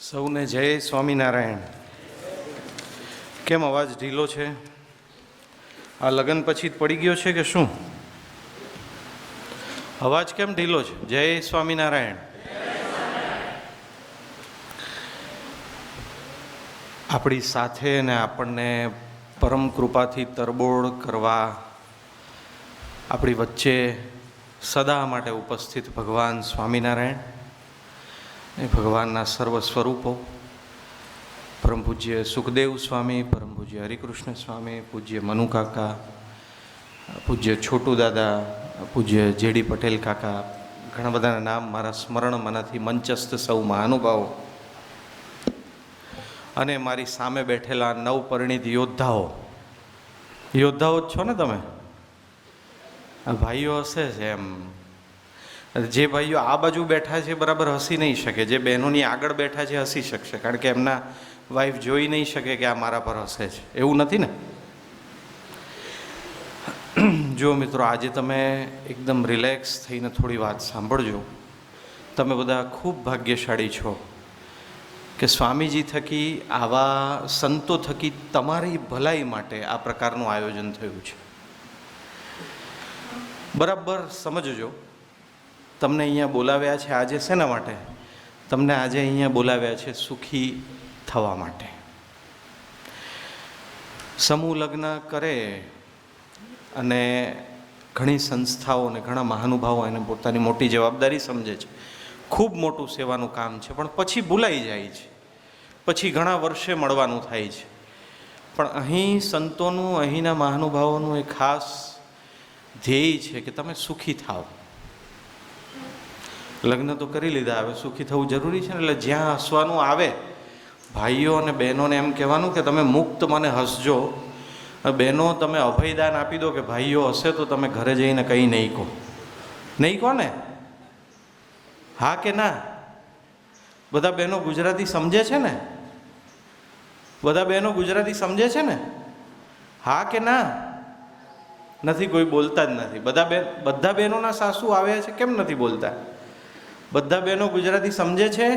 સૌને જય સ્વામિનારાયણ. કેમ અવાજ ઢીલો છે? આ લગ્ન પછી જ પડી ગયો છે કે શું? અવાજ કેમ ઢીલો છે? જય સ્વામિનારાયણ. આપણી સાથે ને આપણને પરમ કૃપાથી તરબોળ કરવા આપણી વચ્ચે સદા માટે ઉપસ્થિત ભગવાન સ્વામિનારાયણ એ ભગવાનના સર્વ સ્વરૂપો, પરમ પૂજ્ય સુખદેવ સ્વામી, પરમ પૂજ્ય હરિકૃષ્ણ સ્વામી, પૂજ્ય મનુ કાકા, પૂજ્ય છોટુ દાદા, પૂજ્ય જેડી પટેલ કાકા, ઘણા બધાના નામ મારા સ્મરણમાંનાથી મંચસ્થ સૌ મહાનુભાવો અને મારી સામે બેઠેલા નવપરિણીત યોદ્ધાઓ જ છો ને તમે? આ ભાઈઓ હશે જ એમ. જે ભાઈઓ આ બાજુ બેઠા છે બરાબર હસી નહીં શકે, જે બહેનોની આગળ બેઠા છે હસી શકશે, કારણ કે એમના વાઈફ જોઈ નહીં શકે કે આ મારા પર હસે છે. એવું નથી ને? જો મિત્રો, આજે તમે એકદમ રિલેક્સ થઈને થોડી વાત સાંભળજો. તમે બધા ખૂબ ભાગ્યશાળી છો કે સ્વામીજી થકી, આવા સંતો થકી તમારી ભલાઈ માટે આ પ્રકારનું આયોજન થયું છે. બરાબર સમજજો. તમને અહીંયા બોલાવ્યા છે આજે શેના માટે? તમને આજે અહીંયા બોલાવ્યા છે સુખી થવા માટે. સમૂહ લગ્ન કરે અને ઘણી સંસ્થાઓ અને ઘણા મહાનુભાવો એને પોતાની મોટી જવાબદારી સમજે છે, ખૂબ મોટું સેવાનું કામ છે, પણ પછી ભૂલાઈ જાય છે, પછી ઘણા વર્ષે મળવાનું થાય છે. પણ અહીં સંતોનું, અહીંના મહાનુભાવોનું એક ખાસ ધ્યેય છે કે તમે સુખી થાઓ. લગ્ન તો કરી લીધા, હવે સુખી થવું જરૂરી છે ને. એટલે જ્યાં હસવાનું આવે, ભાઈઓ અને બહેનોને એમ કહેવાનું કે તમે મુક્ત મને હસજો. બહેનો તમે અભયદાન આપી દો કે ભાઈઓ હશે તો તમે ઘરે જઈને કંઈ નહીં કહો. નહીં કહો ને? હા કે ના? બધા બહેનો ગુજરાતી સમજે છે ને? બધા બહેનો ગુજરાતી સમજે છે ને? હા કે ના? નથી, કોઈ બોલતા જ નથી. બધા બહેનોના સાસુ આવ્યા છે, કેમ નથી બોલતા? બધા બહેનો ગુજરાતી સમજે છે?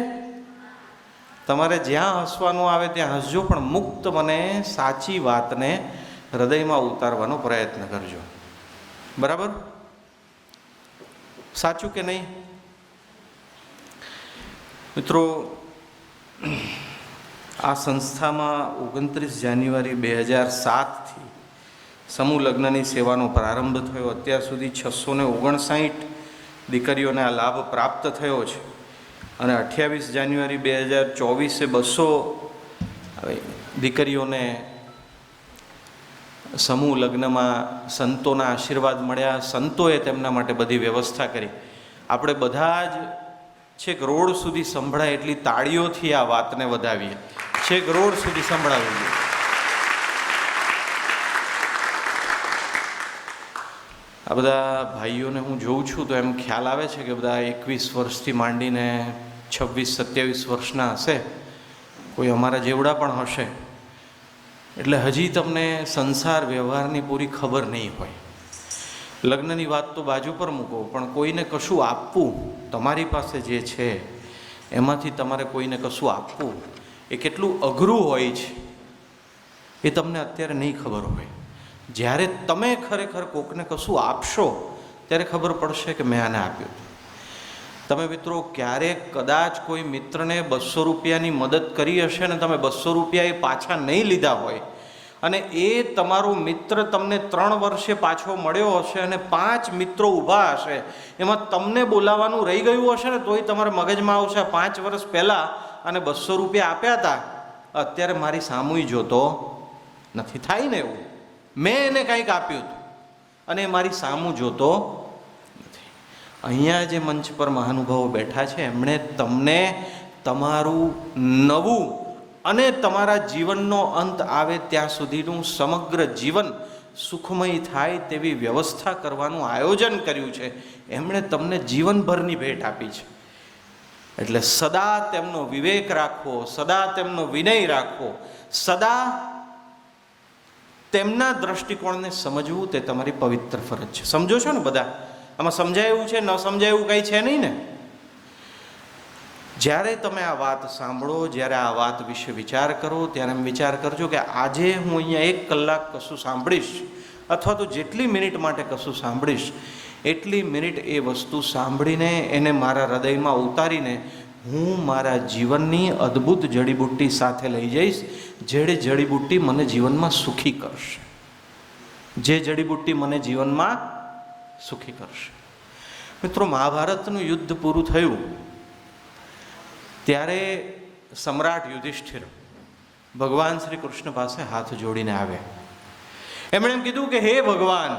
તમારે જ્યાં હસવાનું આવે ત્યાં હસજો, પણ મુક્ત મને સાચી વાતને હૃદયમાં ઉતારવાનો પ્રયત્ન કરજો. બરાબર? સાચું કે નહીં? મિત્રો, આ સંસ્થામાં 29 જાન્યુઆરી 2007થી સમૂહ લગ્નની સેવાનો પ્રારંભ થયો. અત્યાર સુધી 659 દીકરીઓને આ લાભ પ્રાપ્ત થયો છે અને 28 જાન્યુઆરી 2024 200 દીકરીઓને સમૂહ લગ્નમાં સંતોના આશીર્વાદ મળ્યા. સંતોએ તેમના માટે બધી વ્યવસ્થા કરી. આપણે બધા જ છેક રોડ સુધી સંભળાય એટલી તાળીઓથી આ વાતને વધાવીએ. છેક રોડ સુધી સંભળાવીએ. આ બધા ભાઈઓને હું જોઉં છું તો એમ ખ્યાલ આવે છે કે બધા 21 વર્ષથી માંડીને 26-27 વર્ષના હશે, કોઈ અમારા જેવડા પણ હશે. એટલે હજી તમને સંસાર વ્યવહારની પૂરી ખબર નહીં હોય. લગ્નની વાત તો બાજુ પર મૂકો, પણ કોઈને કશું આપવું, તમારી પાસે જે છે એમાંથી તમારે કોઈને કશું આપવું એ કેટલું અઘરું હોય છે એ તમને અત્યારે નહીં ખબર હોય. જ્યારે તમે ખરેખર કોકને કશું આપશો ત્યારે ખબર પડશે કે મેં આને આપ્યું. તમે મિત્રો ક્યારેક કદાચ કોઈ મિત્રને 200 રૂપિયાની મદદ કરી હશે ને તમે 200 રૂપિયા એ પાછા નહીં લીધા હોય અને એ તમારો મિત્ર તમને 3 વર્ષે પાછો મળ્યો હશે અને 5 મિત્રો ઊભા હશે, એમાં તમને બોલાવવાનું રહી ગયું હશે ને તોય તમારા મગજમાં આવશે 5 વર્ષ પહેલાં અને 200 રૂપિયા આપ્યા હતા, અત્યારે મારી સામુય જોતો નથી. થાય ને એવું? મેં એને કંઈક આપ્યું હતું અને મારી સામું જોતો નથી. અહીંયા જે મંચ પર મહાનુભાવો બેઠા છે એમણે તમને તમારું નવું અને તમારા જીવનનો અંત આવે ત્યાં સુધીનું સમગ્ર જીવન સુખમય થાય તેવી વ્યવસ્થા કરવાનું આયોજન કર્યું છે. એમણે તમને જીવનભરની ભેટ આપી છે. એટલે સદા તેમનો વિવેક રાખવો, સદા તેમનો વિનય રાખવો, સદા તેમના દ્રષ્ટિકોણને સમજવું તે તમારી પવિત્ર ફરજ છે. સમજો છો ને બધા? આમાં સમજાય એવું છે? ન સમજાય એવું કંઈ છે નહીં ને? જ્યારે તમે આ વાત સાંભળો, જ્યારે આ વાત વિશે વિચાર કરો, ત્યારે એમ વિચાર કરજો કે આજે હું અહીંયા 1 કલાક કશું સાંભળીશ, અથવા તો જેટલી મિનિટ માટે કશું સાંભળીશ, એટલી મિનિટ એ વસ્તુ સાંભળીને એને મારા હૃદયમાં ઉતારીને હું મારા જીવનની અદ્ભુત જડીબુટ્ટી સાથે લઈ જઈશ, જે જડીબુટ્ટી મને જીવનમાં સુખી કરશે, જે જડીબુટ્ટી મને જીવનમાં સુખી કરશે. મિત્રો, મહાભારતનું યુદ્ધ પૂરું થયું ત્યારે સમ્રાટ યુધિષ્ઠિર ભગવાન શ્રી કૃષ્ણ પાસે હાથ જોડીને આવ્યા. એમણે એમ કીધું કે હે ભગવાન,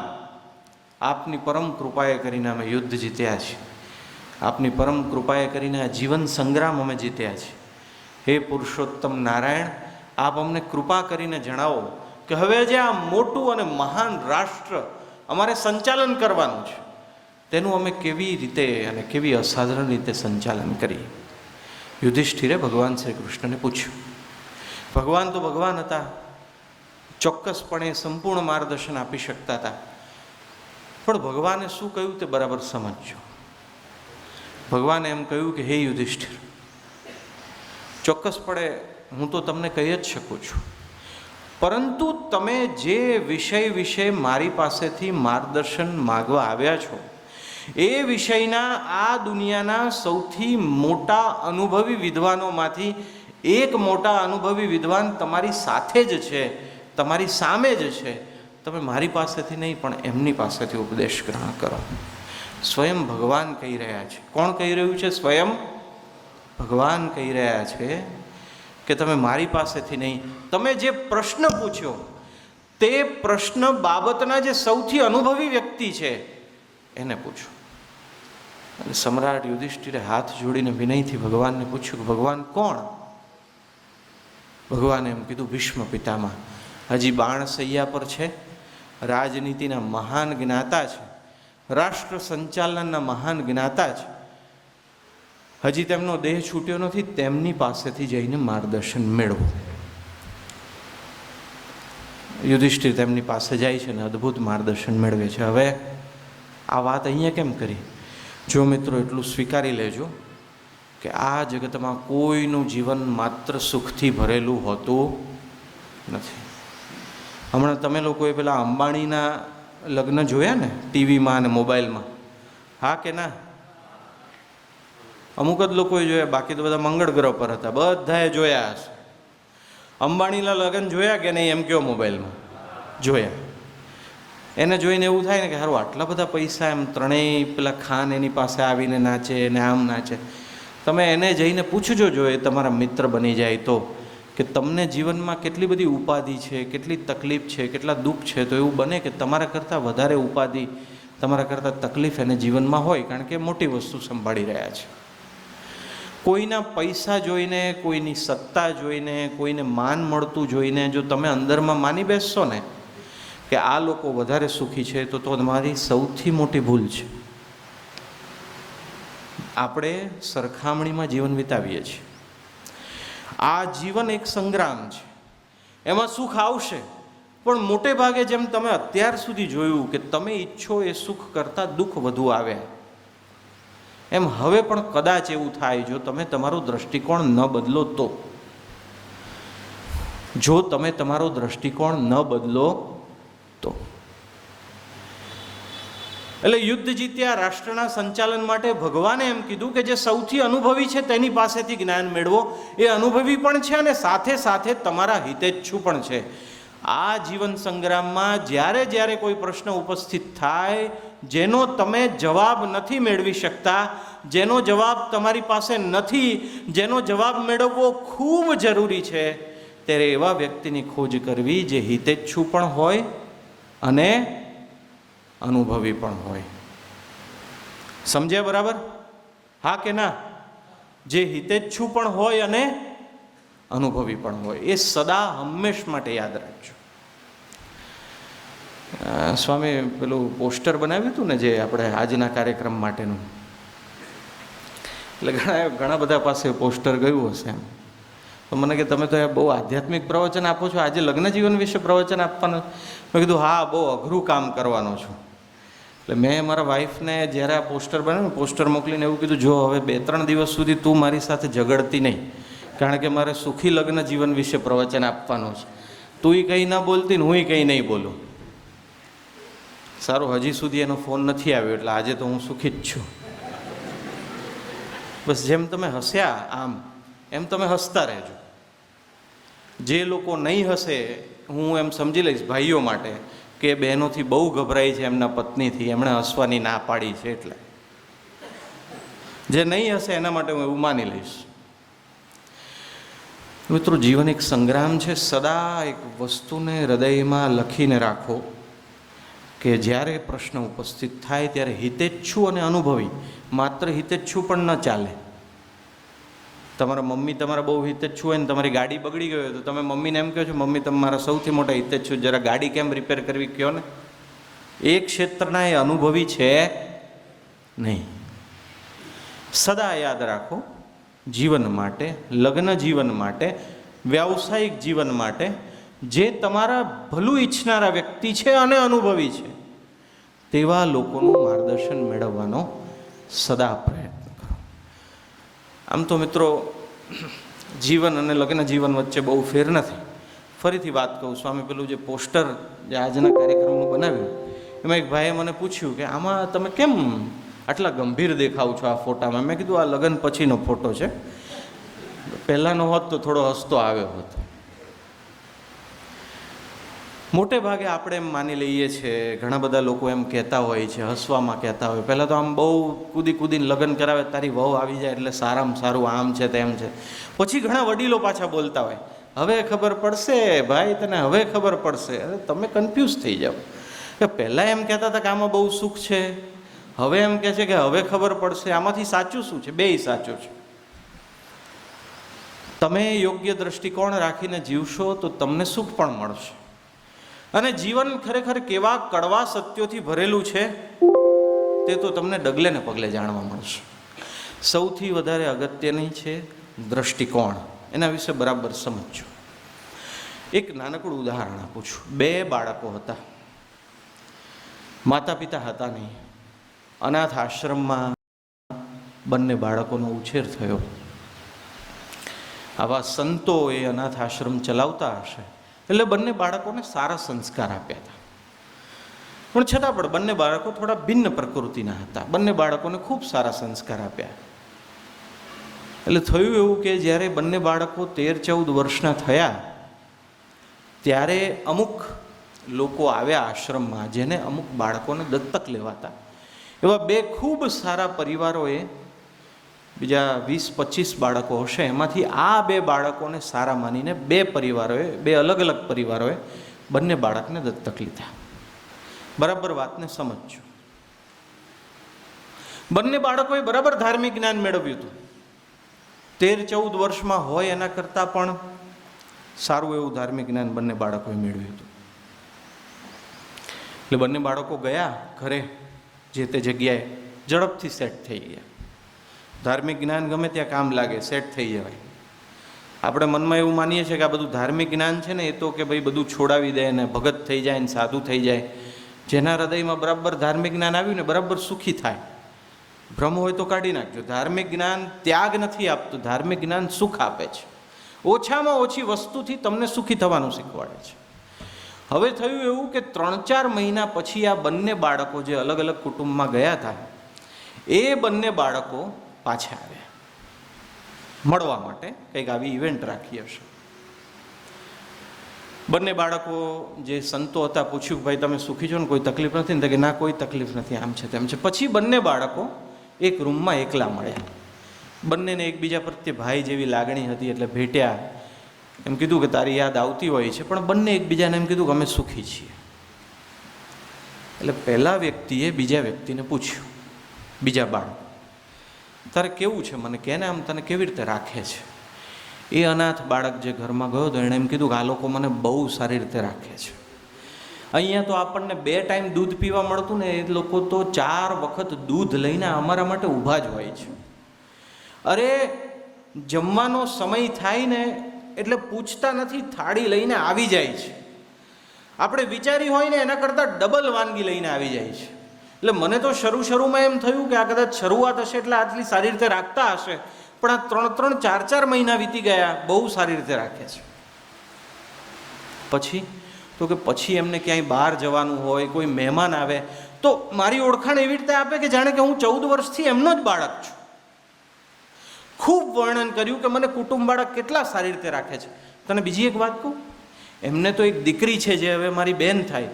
આપની પરમ કૃપાએ કરીને અમે યુદ્ધ જીત્યા છીએ, આપની પરમ કૃપાએ કરીને આ જીવન સંગ્રામ અમે જીત્યા છીએ. હે પુરુષોત્તમ નારાયણ, આપ અમને કૃપા કરીને જણાવો કે હવે જે આ મોટું અને મહાન રાષ્ટ્ર અમારે સંચાલન કરવાનું છે, તેનું અમે કેવી રીતે અને કેવી અસાધારણ રીતે સંચાલન કરીએ. યુધિષ્ઠિરે ભગવાન શ્રી કૃષ્ણને પૂછ્યું. ભગવાન તો ભગવાન હતા, ચોક્કસપણે સંપૂર્ણ માર્ગદર્શન આપી શકતા હતા, પણ ભગવાને શું કહ્યું તે બરાબર સમજજો. ભગવાને એમ કહ્યું કે હે યુધિષ્ઠિર, ચોક્કસપણે હું તો તમને કહી જ શકું છું, પરંતુ તમે જે વિષય વિશે મારી પાસેથી માર્ગદર્શન માગવા આવ્યા છો, એ વિષયના આ દુનિયાના સૌથી મોટા અનુભવી વિદ્વાનોમાંથી એક મોટા અનુભવી વિદ્વાન તમારી સાથે જ છે, તમારી સામે જ છે. તમે મારી પાસેથી નહીં પણ એમની પાસેથી ઉપદેશ ગ્રહણ કરો. સ્વયં ભગવાન કહી રહ્યા છે. કોણ કહી રહ્યું છે? સ્વયં ભગવાન કહી રહ્યા છે કે તમે મારી પાસેથી નહીં, તમે જે પ્રશ્ન પૂછ્યો તે પ્રશ્ન બાબતના જે સૌથી અનુભવી વ્યક્તિ છે એને પૂછો. અને સમ્રાટ યુધિષ્ઠિરે હાથ જોડીને વિનયથી ભગવાનને પૂછ્યું કે ભગવાન કોણ? ભગવાને એમ કીધું ભીષ્મ પિતામહ. હજી બાણસૈયા પર છે, રાજનીતિના મહાન જ્ઞાતા છે, રાષ્ટ્ર સંચાલનના મહાન જ્ઞાતા છે. હજી તેમનો દેહ છૂટ્યો નથી, તેમની પાસેથી જઈને માર્ગદર્શન મેળવો. યુધિષ્ઠિર તેમની પાસે જાય છે અને અદ્ભુત માર્ગદર્શન મેળવે છે. હવે આ વાત અહીંયા કેમ કરી? જો મિત્રો, એટલું સ્વીકારી લેજો કે આ જગતમાં કોઈનું જીવન માત્ર સુખથી ભરેલું હોતું નથી. હમણાં તમે લોકોએ પેલા અંબાણીના લગ્ન જોયા ને ટીવીમાં અને મોબાઈલમાં? હા કે ના? અમુક જ લોકોએ જોયા, બાકી તો બધા મંગળ ગ્રહ પર હતા. બધાએ જોયા હશે. અંબાણીના લગ્ન જોયા કે નહીં એમ કયો? મોબાઈલમાં જોયા. એને જોઈને એવું થાય ને કે સારું, આટલા બધા પૈસા, એમ ત્રણેય પેલા ખાન એની પાસે આવીને નાચે ને આમ નાચે. તમે એને જઈને પૂછજો, જો એ તમારા મિત્ર બની જાય તો, કે તમને જીવનમાં કેટલી બધી ઉપાધિ છે, કેટલી તકલીફ છે, કેટલા દુઃખ છે. તો એવું બને કે તમારા કરતાં વધારે ઉપાધિ, તમારા કરતાં તકલીફ એને જીવનમાં હોય, કારણ કે મોટી વસ્તુ સંભાળી રહ્યા છે. કોઈના પૈસા જોઈને, કોઈની સત્તા જોઈને, કોઈને માન મળતું જોઈને જો તમે અંદરમાં માની બેસશો ને કે આ લોકો વધારે સુખી છે, તો તમારી સૌથી મોટી ભૂલ છે. આપણે સરખામણીમાં જીવન વિતાવીએ છીએ. આ જીવન એક સંગ્રામ છે, એમાં સુખ આવશે, પણ મોટે ભાગે જેમ તમે અત્યાર સુધી જોયું કે તમે ઈચ્છો એ સુખ કરતાં દુઃખ વધુ આવે, એમ હવે પણ કદાચ એવું થાય જો તમે તમારો દૃષ્ટિકોણ ન બદલો તો. જો તમે તમારો દૃષ્ટિકોણ ન બદલો તો. એટલે યુદ્ધ જીત્યા, રાષ્ટ્રના સંચાલન માટે ભગવાને એમ કીધું કે જે સૌથી અનુભવી છે તેની પાસેથી જ્ઞાન મેળવો. એ અનુભવી પણ છે અને સાથે સાથે તમારા હિતેચ્છુ પણ છે. આ જીવન સંગ્રામમાં જ્યારે જ્યારે કોઈ પ્રશ્ન ઉપસ્થિત થાય, જેનો તમે જવાબ નથી મેળવી શકતા, જેનો જવાબ તમારી પાસે નથી, જેનો જવાબ મેળવવો ખૂબ જરૂરી છે, ત્યારે એવા વ્યક્તિની ખોજ કરવી જે હિતેચ્છુ પણ હોય અને અનુભવી પણ હોય. સમજ્યા બરાબર? હા કે ના? જે હિતેચ્છુ પણ હોય અને અનુભવી પણ હોય. એ સદા હંમેશ માટે યાદ રાખજો. સ્વામી પેલું પોસ્ટર બનાવ્યું હતું ને જે આપણે આજના કાર્યક્રમ માટેનું, એટલે ઘણા બધા પાસે પોસ્ટર ગયું હશે. એમ તો મને કે તમે તો બહુ આધ્યાત્મિક પ્રવચન આપો છો, આજે લગ્ન જીવન વિશે પ્રવચન આપવાનું. મેં કીધું હા, બહુ અઘરું કામ કરવાનો છું. એટલે મેં મારા વાઈફને જ્યારે આ પોસ્ટર બનાવ્યું, પોસ્ટર મોકલીને એવું કીધું, જો હવે 2-3 દિવસ સુધી તું મારી સાથે ઝઘડતી નહીં, કારણ કે મારે સુખી લગ્ન જીવન વિશે પ્રવચન આપવાનું છે. તું કંઈ ના બોલતી ને હું કંઈ નહીં બોલું. સારું, હજી સુધી એનો ફોન નથી આવ્યો, એટલે આજે તો હું સુખી જ છું. બસ જેમ તમે હસ્યા આમ એમ તમે હસતા રહેજો. જે લોકો નહીં હસે, હું એમ સમજી લઈશ ભાઈઓ માટે કે બહેનોથી બહુ ગભરાઈ છે એમના પત્નીથી, એમણે હસવાની ના પાડી છે, એટલે જે નહીં હશે એના માટે હું એવું માની લઈશ. મિત્રો, જીવન એક સંગ્રામ છે. સદા એક વસ્તુને હૃદયમાં લખીને રાખો કે જ્યારે પ્રશ્ન ઉપસ્થિત થાય ત્યારે હિતેચ્છુ અને અનુભવી, માત્ર હિતેચ્છુ પણ ન ચાલે. તમારા મમ્મી તમારા બહુ હિતેચ્છુ હોય ને તમારી ગાડી બગડી ગઈ હોય તો તમે મમ્મીને એમ કહો છો, મમ્મી તમે મારા સૌથી મોટા હિતેચ્છુ, જરા ગાડી કેમ રિપેર કરવી કહો ને. એ ક્ષેત્રના એ અનુભવી છે નહીં. સદા યાદ રાખો, જીવન માટે, લગ્ન જીવન માટે, વ્યાવસાયિક જીવન માટે જે તમારા ભલું ઈચ્છનારા વ્યક્તિ છે અને અનુભવી છે તેવા લોકોનું માર્ગદર્શન મેળવવાનો સદા પ્રયત્ન કરો. આમ તો મિત્રો, જીવન અને લગ્ન જીવન વચ્ચે બહુ ફેર નથી. ફરીથી વાત કહું, સ્વામી પેલું જે પોસ્ટર જે આજના કાર્યક્રમનું બનાવ્યું, એમાં એક ભાઈએ મને પૂછ્યું કે આમાં તમે કેમ આટલા ગંભીર દેખાવ છો આ ફોટામાં. મેં કીધું આ લગ્ન પછીનો ફોટો છે, પહેલાંનો હોત તો થોડો હસતો આવ્યો હતો. મોટે ભાગે આપણે એમ માની લઈએ છીએ, ઘણા બધા લોકો એમ કહેતા હોય છે, હસવામાં કહેતા હોય, પહેલાં તો આમ બહુ કૂદી કૂદીને લગ્ન કરાવે, તારી વહુ આવી જાય એટલે સારામાં સારું આમ છે તેમ છે. પછી ઘણા વડીલો પાછા બોલતા હોય, હવે ખબર પડશે ભાઈ તને, હવે ખબર પડશે. અરે તમે કન્ફ્યુઝ થઈ જાઓ કે પહેલાં એમ કહેતા હતા કે આમાં બહુ સુખ છે, હવે એમ કહે છે કે હવે ખબર પડશે. આમાંથી સાચું શું છે? બેય સાચું છે. તમે યોગ્ય દ્રષ્ટિકોણ રાખીને જીવશો તો તમને સુખ પણ મળશે. અને જીવન ખરેખર કેવા કડવા સત્યોથી ભરેલું છે તે તો તમને ડગલે ને પગલે જાણવા મળશે. સૌથી વધારે અગત્યની છે દ્રષ્ટિકોણ. એના વિશે બરાબર સમજો. એક નાનકડું ઉદાહરણ આપું છું. 2 બાળકો હતા, માતા પિતા હતા નહીં, અનાથ આશ્રમમાં બંને બાળકોનો ઉછેર થયો. આવા સંતો એ અનાથ આશ્રમ ચલાવતા હશે એટલે બંને બાળકોને સારા સંસ્કાર આપ્યા હતા. પણ છતાં પણ બંને બાળકો થોડા ભિન્ન પ્રકૃતિના હતા. બંને બાળકોને ખૂબ સારા સંસ્કાર આપ્યા. એટલે થયું એવું કે જ્યારે બંને બાળકો 13-14 વર્ષના થયા ત્યારે અમુક લોકો આવ્યા આશ્રમમાં જેને અમુક બાળકોને દત્તક લેવાતા. એવા 2 ખૂબ સારા પરિવારોએ, બીજા 20-25 બાળકો હશે, એમાંથી આ 2 બાળકોને સારા માનીને 2 પરિવારોએ, 2 અલગ અલગ પરિવારોએ બંને બાળકને દત્તક લીધા. બરાબર વાતને સમજજો. બંને બાળકોએ બરાબર ધાર્મિક જ્ઞાન મેળવ્યું હતું. 13-14 વર્ષમાં હોય એના કરતાં પણ સારું એવું ધાર્મિક જ્ઞાન બંને બાળકોએ મેળવ્યું હતું. એટલે બંને બાળકો ગયા ઘરે, જે તે જગ્યાએ ઝડપથી સેટ થઈ ગયા. ધાર્મિક જ્ઞાન ગમે ત્યાં કામ લાગે, સેટ થઈ જવાય. આપણે મનમાં એવું માનીએ છીએ કે આ બધું ધાર્મિક જ્ઞાન છે ને એ તો કે ભાઈ બધું છોડાવી દે ને ભગત થઈ જાય ને સાધુ થઈ જાય. જેના હૃદયમાં બરાબર ધાર્મિક જ્ઞાન આવ્યું ને બરાબર સુખી થાય. ભ્રમ હોય તો કાઢી નાખજો. ધાર્મિક જ્ઞાન ત્યાગ નથી આપતું, ધાર્મિક જ્ઞાન સુખ આપે છે. ઓછામાં ઓછી વસ્તુથી તમને સુખી થવાનું શીખવાડે છે. હવે થયું એવું કે 3-4 મહિના પછી આ બંને બાળકો જે અલગ અલગ કુટુંબમાં ગયા હતા એ બંને બાળકો પાછા આવ્યા મળવા માટે. કંઈક આવી ઇવેન્ટ રાખી હશે. બંને બાળકો જે સંતો હતા પૂછ્યું કે ભાઈ તમે સુખી છો ને, કોઈ તકલીફ નથી ને? કે ના કોઈ તકલીફ નથી, આમ છે તેમ છે. પછી બંને બાળકો એક રૂમમાં એકલા મળ્યા. બંનેને એકબીજા પ્રત્યે ભાઈ જેવી લાગણી હતી એટલે ભેટ્યા. એમ કીધું કે તારી યાદ આવતી હોય છે, પણ બંને એકબીજાને એમ કીધું કે અમે સુખી છીએ. એટલે પહેલા વ્યક્તિએ બીજા વ્યક્તિને પૂછ્યું, બીજા બાળક, તારે કેવું છે મને કહે ને, આમ તને કેવી રીતે રાખે છે? એ અનાથ બાળક જે ઘરમાં ગયો હતો એણે એમ કીધું કે આ લોકો મને બહુ સારી રીતે રાખે છે. અહીંયા તો આપણને 2 ટાઈમ દૂધ પીવા મળતું ને, એ લોકો તો 4 વખત દૂધ લઈને અમારા માટે ઊભા જ હોય છે. અરે જમવાનો સમય થાય ને એટલે પૂછતા નથી, થાળી લઈને આવી જાય છે. આપણે વિચારી હોય ને એના કરતાં ડબલ વાનગી લઈને આવી જાય છે. એટલે મને તો શરૂમાં એમ થયું કે આ કદાચ શરૂઆત હશે એટલે આટલી સારી રીતે રાખતા હશે, પણ આ 3-4 મહિના વીતી ગયા, બહુ સારી રીતે રાખે છે. પછી તો કે પછી એમને ક્યાંય બહાર જવાનું હોય, કોઈ મહેમાન આવે તો મારી ઓળખાણ એવી રીતે આપે કે જાણે કે હું 14 વર્ષથી એમનો જ બાળક છું. ખૂબ વર્ણન કર્યું કે મને કુટુંબ બાળક કેટલા સારી રીતે રાખે છે. તને બીજી એક વાત કહું, એમને તો એક દીકરી છે જે હવે મારી બેન થાય.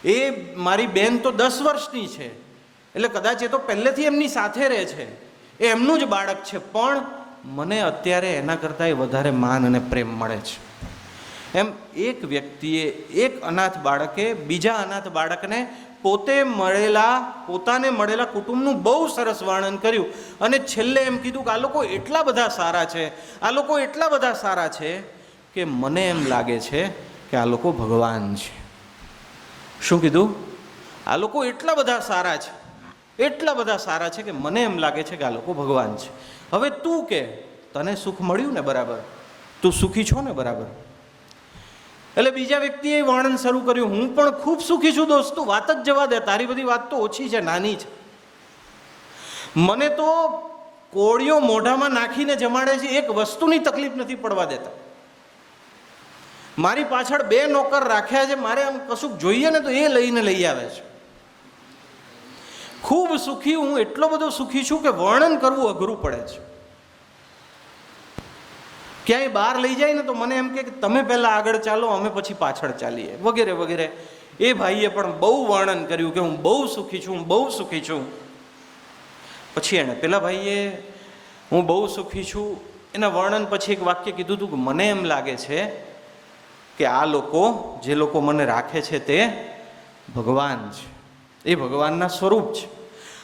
એ મારી બેન તો 10 વર્ષની છે, એટલે કદાચ એ તો પહેલેથી એમની સાથે રહે છે, એ એમનું જ બાળક છે, પણ મને અત્યારે એના કરતાં વધારે માન અને પ્રેમ મળે છે. એમ એક વ્યક્તિએ, એક અનાથ બાળકે બીજા અનાથ બાળકને પોતાને મળેલા કુટુંબનું બહુ સરસ વર્ણન કર્યું. અને છેલ્લે એમ કીધું કે આ લોકો એટલા બધા સારા છે, આ લોકો એટલા બધા સારા છે કે મને એમ લાગે છે કે આ લોકો ભગવાન છે. શું કીધું? આ લોકો એટલા બધા સારા છે, એટલા બધા સારા છે કે મને એમ લાગે છે કે આ લોકો ભગવાન છે. હવે તું કે તને સુખ મળ્યું ને બરાબર, તું સુખી છો ને બરાબર. એટલે બીજા વ્યક્તિએ વર્ણન શરૂ કર્યું, હું પણ ખૂબ સુખી છું દોસ્ત, તું વાત જ જવા દે, તારી બધી વાત તો ઓછી છે, નાની છે. મને તો કોળીઓ મોઢામાં નાખીને જમાડે છે, એક વસ્તુની તકલીફ નથી પડવા દેતા. મારી પાછળ 2 નોકર રાખ્યા છે, મારે આમ કશુંક જોઈએ ને તો એ લઈને લઈ આવે છે. ખૂબ સુખી હું, એટલો બધો સુખી છું કે વર્ણન કરવું અઘરું પડે છે. ક્યાંય બહાર લઈ જાય ને તો મને એમ કે તમે પહેલાં આગળ ચાલો, અમે પછી પાછળ ચાલીએ, વગેરે વગેરે. એ ભાઈએ પણ બહુ વર્ણન કર્યું કે હું બહુ સુખી છું, હું બહુ સુખી છું. પછી એણે પેલા ભાઈએ હું બહુ સુખી છું એના વર્ણન પછી એક વાક્ય કીધું હતું કે મને એમ લાગે છે કે આ લોકો, જે લોકો મને રાખે છે તે ભગવાન છે, એ ભગવાનના સ્વરૂપ છે.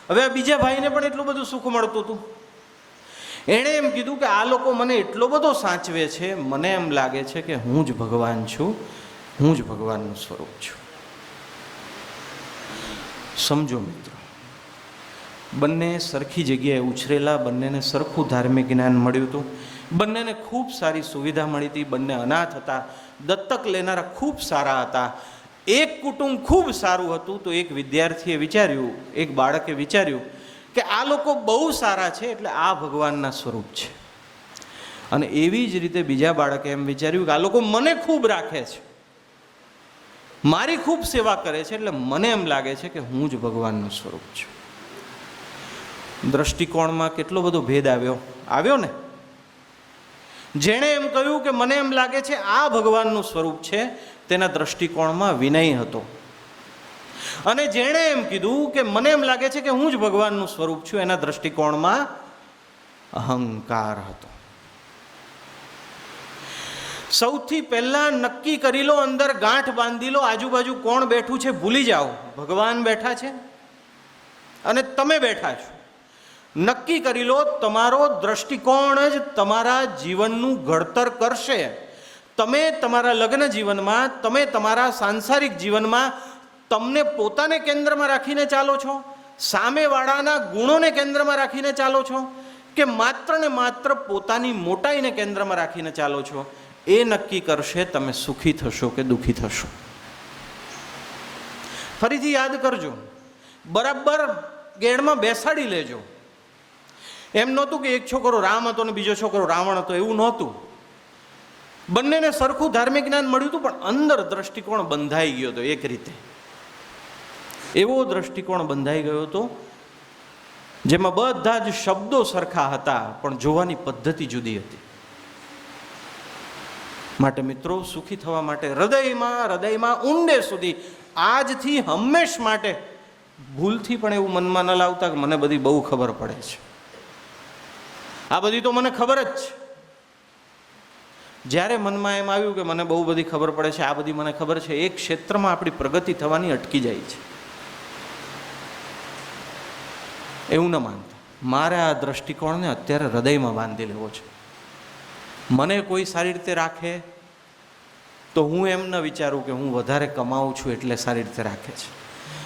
હવે આ બીજા ભાઈને પણ એટલું બધું સુખ મળતું હતું. એણે એમ કીધું કે આ લોકો મને એટલો બધો સાચવે છે, મને એમ લાગે છે કે હું જ ભગવાન છું, હું જ ભગવાનનું સ્વરૂપ છું. સમજો મિત્રો, બંને સરખી જગ્યાએ ઉછરેલા, બંનેને સરખું ધાર્મિક જ્ઞાન મળ્યું હતું, બંનેને ખૂબ સારી સુવિધા મળી હતી, બંને અનાથ હતા, દત્તક લેનારા ખૂબ સારા હતા. એક કુટુંબ ખૂબ સારું હતું તો એક વિદ્યાર્થીએ વિચાર્યું, એક બાળકે વિચાર્યું કે આ લોકો બહુ સારા છે એટલે આ ભગવાનના સ્વરૂપ છે. અને એવી જ રીતે બીજા બાળકે એમ વિચાર્યું કે આ લોકો મને ખૂબ રાખે છે, મારી ખૂબ સેવા કરે છે, એટલે મને એમ લાગે છે કે હું જ ભગવાનનું સ્વરૂપ છું. દ્રષ્ટિકોણમાં કેટલો બધો ભેદ આવ્યો ને. જેણે એમ કહ્યું કે મને એમ લાગે છે આ ભગવાનનું સ્વરૂપ છે, તેના દ્રષ્ટિકોણમાં વિનય હતો. અને જેણે એમ કીધું કે મને એમ લાગે છે કે હું જ ભગવાનનું સ્વરૂપ છું, એના દ્રષ્ટિકોણમાં અહંકાર હતો. સૌથી પહેલા નક્કી કરી લો, અંદર ગાંઠ બાંધી લો, આજુબાજુ કોણ બેઠું છે ભૂલી જાઓ, ભગવાન બેઠા છે અને તમે બેઠા છો. નક્કી કરી લો, તમારો દ્રષ્ટિકોણ જ તમારા જીવનનું ઘડતર કરશે. તમે તમારા લગ્ન જીવનમાં, તમે તમારા સાંસારિક જીવનમાં તમને પોતાને કેન્દ્રમાં રાખીને ચાલો છો, સામેવાળાના ગુણોને કેન્દ્રમાં રાખીને ચાલો છો, કે માત્ર ને માત્ર પોતાની મોટાઈને કેન્દ્રમાં રાખીને ચાલો છો, એ નક્કી કરશે તમે સુખી થશો કે દુઃખી થશો. ફરીથી યાદ કરજો, બરાબર ગેડમાં બેસાડી લેજો. એમ નહોતું કે એક છોકરો રામ હતો ને બીજો છોકરો રાવણ હતો, એવું નહોતું. બંનેને સરખું ધાર્મિક જ્ઞાન મળ્યું હતું, પણ અંદર દ્રષ્ટિકોણ બંધાઈ ગયો હતો. એક રીતે એવો દ્રષ્ટિકોણ બંધાઈ ગયો હતો જેમાં બધા જ શબ્દો સરખા હતા, પણ જોવાની પદ્ધતિ જુદી હતી. માટે મિત્રો, સુખી થવા માટે હૃદયમાં ઊંડે સુધી, આજથી હંમેશ માટે ભૂલથી પણ એવું મનમાં ન લાવતા કે મને બધી બહુ ખબર પડે છે, આ બધી તો મને ખબર જ છે. જ્યારે મનમાં એમ આવ્યું કે મને બહુ બધી ખબર પડે છે, આ બધી મને ખબર છે, એક ક્ષેત્રમાં આપણી પ્રગતિ થવાની અટકી જાય છે. એવું ન માનતા. મારે આ દ્રષ્ટિકોણને અત્યારે હૃદયમાં બાંધી લેવો છે. મને કોઈ સારી રીતે રાખે તો હું એમ ન વિચારું કે હું વધારે કમાઉં છું એટલે સારી રીતે રાખે છે.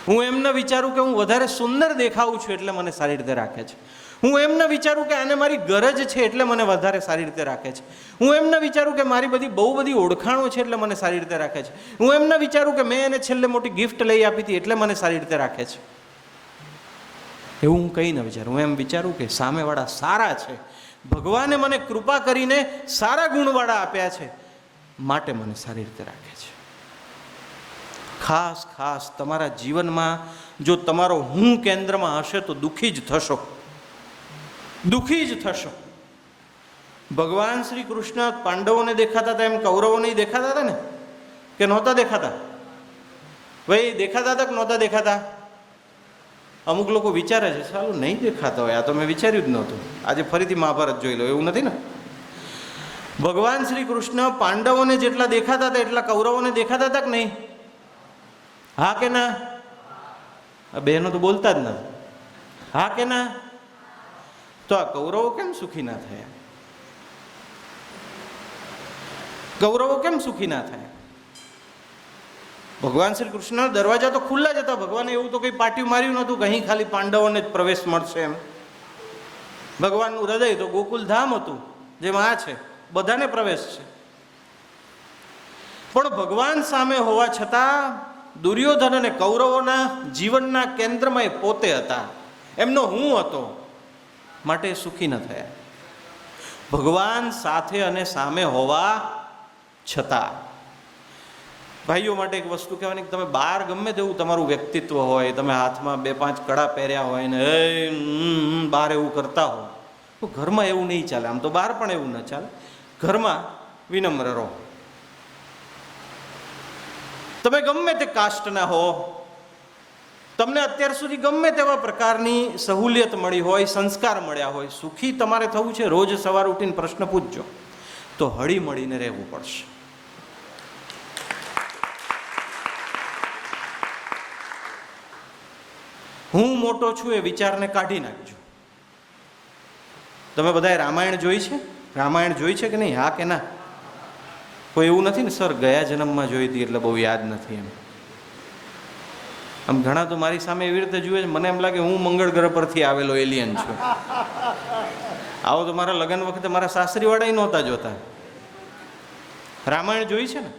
હું એમ ન વિચારું કે હું વધારે સુંદર દેખાઉં છું એટલે મને સારી રીતે રાખે છે. હું એમ ન વિચારું કે આને મારી ગરજ છે એટલે મને વધારે સારી રીતે રાખે છે. હું એમ ન વિચારું કે મારી બહુ બધી ઓળખાણો છે એટલે મને સારી રીતે રાખે છે. હું એમ ન વિચારું કે મેં એને છેલ્લે મોટી ગિફ્ટ લઈ આપી હતી એટલે મને સારી રીતે રાખે છે. એવું હું કંઈ ન વિચારું. હું એમ વિચારું કે સામેવાળા સારા છે, ભગવાને મને કૃપા કરીને સારા ગુણવાળા આપ્યા છે, માટે મને સારી રીતે રાખે છે. ખાસ ખાસ તમારા જીવનમાં જો તમારો હું કેન્દ્રમાં હશે તો દુઃખી જ થશો, દુઃખી જ થશો. ભગવાન શ્રી કૃષ્ણ પાંડવોને દેખાતા હતા એમ કૌરવોને દેખાતા હતા ને, કે નહોતા દેખાતા? ભાઈ દેખાતા હતા કે નહોતા દેખાતા? અમુક લોકો વિચારે છે સારું નહીં દેખાતા હોય, આ તો મેં વિચાર્યું જ નહોતું, આજે ફરીથી મહાભારત જોઈ લો. એવું નથી ને. ભગવાન શ્રી કૃષ્ણ પાંડવોને જેટલા દેખાતા હતા એટલા કૌરવોને દેખાતા હતા કે નહીં? હા કે ના? બહેનો તો બોલતા જ ના. હા કે ના? તો આ કૌરવો કેમ સુખી ના થયા? કૌરવો કેમ સુખી ના થાય? ભગવાન શ્રી કૃષ્ણના દરવાજા તો ખુલ્લા જ હતા. ભગવાને એવું તો કંઈ પાટિયું માર્યું નહોતું કે અહીં ખાલી પાંડવોને જ પ્રવેશ મળશે એમ. ભગવાનનું હૃદય તો ગોકુલ ધામ હતું, જેમાં આ છે બધાને પ્રવેશ છે. પણ ભગવાન સામે હોવા છતાં દુર્યોધન અને કૌરવોના જીવનના કેન્દ્રમાં એ પોતે હતા, એમનો હું હતો, માટે સુખી ન થયા. ભગવાન સાથે અને સામે હોવા છતાં. ભાઈઓ માટે એક વસ્તુ કહેવાની કે તમે બહાર ગમે તેવું તમારું વ્યક્તિત્વ હોય, તમે હાથમાં 2-5 કડા પહેર્યા હોય ને બહાર એવું કરતા હો, તો ઘરમાં એવું નહીં ચાલે. આમ તો બહાર પણ એવું ન ચાલે. ઘરમાં વિનમ્ર રહો. તમે ગમે તે કાસ્ટના હો, તમને અત્યાર સુધી ગમે તેવા પ્રકારની સહુલિયત મળી હોય, સંસ્કાર મળ્યા હોય, સુખી તમારે થવું છે, રોજ સવાર ઉઠીને પ્રશ્ન પૂછજો તો હળી મળીને રહેવું પડશે. હું મોટો છું એ વિચારને કાઢી નાખજો. તમે બધાએ રામાયણ જોઈ છે? રામાયણ જોઈ છે કે નહીં? હા કે ના? કોઈ એવું નથી ને સર ગયા જન્મમાં જોઈ હતી એટલે બહુ યાદ નથી એમ. આમ ઘણા તો મારી સામે એવી રીતે જુએ છે, મને એમ લાગે હું મંગળ ગ્રહ પરથી આવેલો એલિયન છું. આવો તો મારા લગ્ન વખતે મારા સાસરીવાળા નહોતા જોતા. રામાયણ જોઈ છે ને?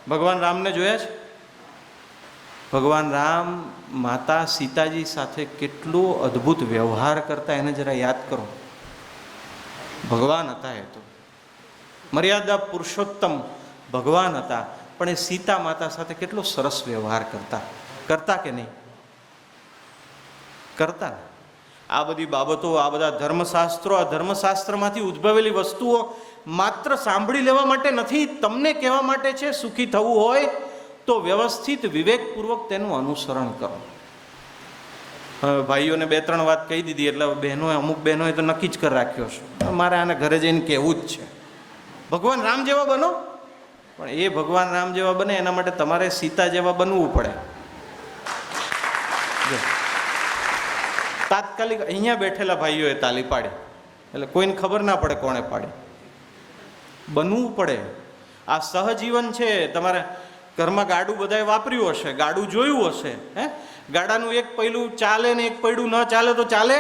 ભગવાન રામને જોયા છે? ભગવાન રામ માતા સીતાજી સાથે કેટલો અદ્ભુત વ્યવહાર કરતા એને જરા યાદ કરો. ભગવાન હતા, એ તો મર્યાદા પુરુષોત્તમ ભગવાન હતા, પણ એ સીતા માતા સાથે કેટલો સરસ વ્યવહાર કરતા કે નહીં કરતા? આ બધી બાબતો, આ બધા ધર્મશાસ્ત્રો, આ ધર્મશાસ્ત્રમાંથી ઉદ્ભવેલી વસ્તુઓ માત્ર સાંભળી લેવા માટે નથી, તમને કહેવા માટે છે. સુખી થવું હોય તો વ્યવસ્થિત વિવેકપૂર્વક તેનું અનુસરણ કરો. ભાઈઓને 2-3 વાત કહી દીધી એટલે બહેનોએ, અમુક બહેનોએ તો નક્કી જ કરી રાખ્યો છે મારે આને ઘરે જઈને કહેવું જ છે. ભગવાન રામ જેવા બનો, પણ એ ભગવાન રામ જેવા બને એના માટે તમારે સીતા જેવા બનવું પડે. તાત્કાલિક અહીંયા બેઠેલા ભાઈઓએ તાલી પાડી એટલે કોઈને ખબર ના પડે કોણે પાડી. બનવું પડે. આ સહજીવન છે. તમારે ઘરમાં ગાડું બધાએ વાપર્યું હશે, ગાડું જોયું હશે. ગાડાનું એક પૈડું ચાલે ને એક પૈડું ન ચાલે તો ચાલે?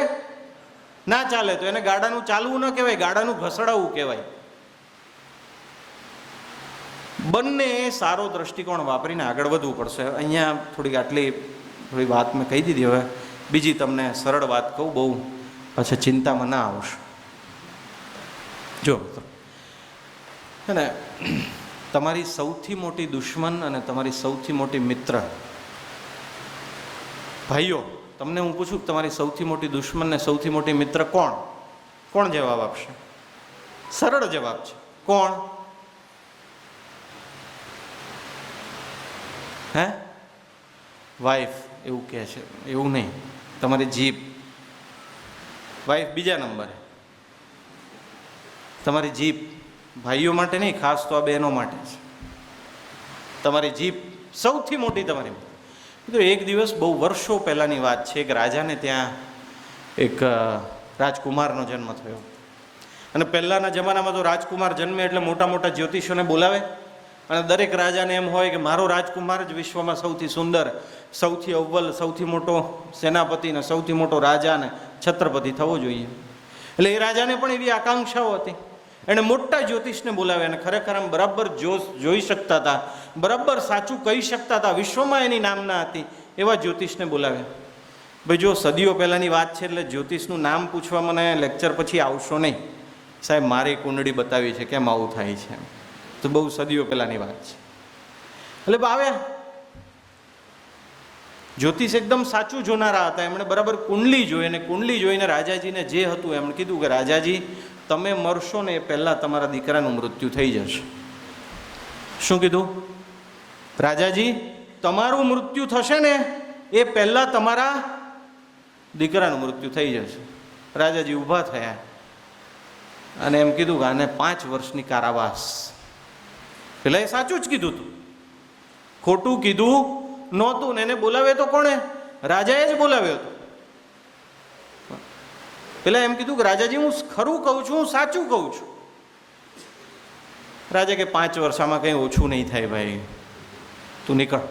ના ચાલે તો એને ગાડાનું ચાલવું ન કહેવાય, ગાડાનું ઘસડાવવું કહેવાય. બંને સારો દ્રષ્ટિકોણ વાપરીને આગળ વધવું પડશે. અહીંયા થોડી વાત મેં કહી દીધી. હવે બીજી તમને સરળ વાત કહું, બહુ પછી ચિંતામાં ના આવશે. જો હે ને, તમારી સૌથી મોટી દુશ્મન અને તમારી સૌથી મોટી મિત્ર. ભાઈઓ, તમને હું પૂછું કે તમારી સૌથી મોટી દુશ્મન ને સૌથી મોટી મિત્ર કોણ? કોણ જવાબ આપશે? સરળ જવાબ છે. કોણ? હે? વાઈફ. એવું કહે છે? એવું નહીં. તમારી જીભ. વાઈફ બીજા નંબરે. તમારી જીભ. ભાઈઓ માટે નહીં, ખાસ તો આ બહેનો માટે છે. તમારી જીભ સૌથી મોટી તમારી. તો એક દિવસ બહુ વર્ષો પહેલાંની વાત છે, એક રાજાને ત્યાં એક રાજકુમારનો જન્મ થયો. અને પહેલાંના જમાનામાં તો રાજકુમાર જન્મે એટલે મોટા મોટા જ્યોતિષોને બોલાવે અને દરેક રાજાને એમ હોય કે મારો રાજકુમાર જ વિશ્વમાં સૌથી સુંદર, સૌથી અવ્વલ, સૌથી મોટો સેનાપતિ ને સૌથી મોટો રાજા ને છત્રપતિ થવો જોઈએ. એટલે એ રાજાને પણ એવી આકાંક્ષાઓ હતી. એણે મોટા જ્યોતિષને બોલાવ્યા અને ખરેખર આમ બરાબર જોઈ શકતા હતા, બરાબર સાચું કહી શકતા હતા, વિશ્વમાં એની નામના હતી એવા જ્યોતિષને બોલાવ્યા. ભાઈ જો સદીઓ પહેલાંની વાત છે એટલે જ્યોતિષનું નામ પૂછવા મને લેક્ચર પછી આવશો નહીં, સાહેબ મારી કુંડળી બતાવી છે, કેમ આવું થાય છે, તો બહુ સદીઓ પહેલાંની વાત છે. એટલે આવ્યા જ્યોતિષ એકદમ સાચું જોનારા હતા. એમણે બરાબર કુંડલી જોઈ અને કુંડલી જોઈને રાજાજીને જે હતું એમણે કીધું કે રાજાજી તમે મરશો ને એ પહેલાં તમારા દીકરાનું મૃત્યુ થઈ જશે. શું કીધું? રાજાજી તમારું મૃત્યુ થશે ને એ પહેલાં તમારા દીકરાનું મૃત્યુ થઈ જશે. રાજાજી ઊભા થયા અને એમ કીધું કે આને 5 વર્ષની કારાવાસ. પેલા એ સાચું જ કીધું હતું, ખોટું કીધું નહોતું ને. એને બોલાવ્યો તો કોણે? રાજાએ જ બોલાવ્યો હતો. પેલા એમ કીધું કે રાજાજી હું ખરું કહું છું, હું સાચું કહું છું. રાજા કે 5 વર્ષમાં કંઈ ઓછું નહીં થાય ભાઈ, તું નીકળ.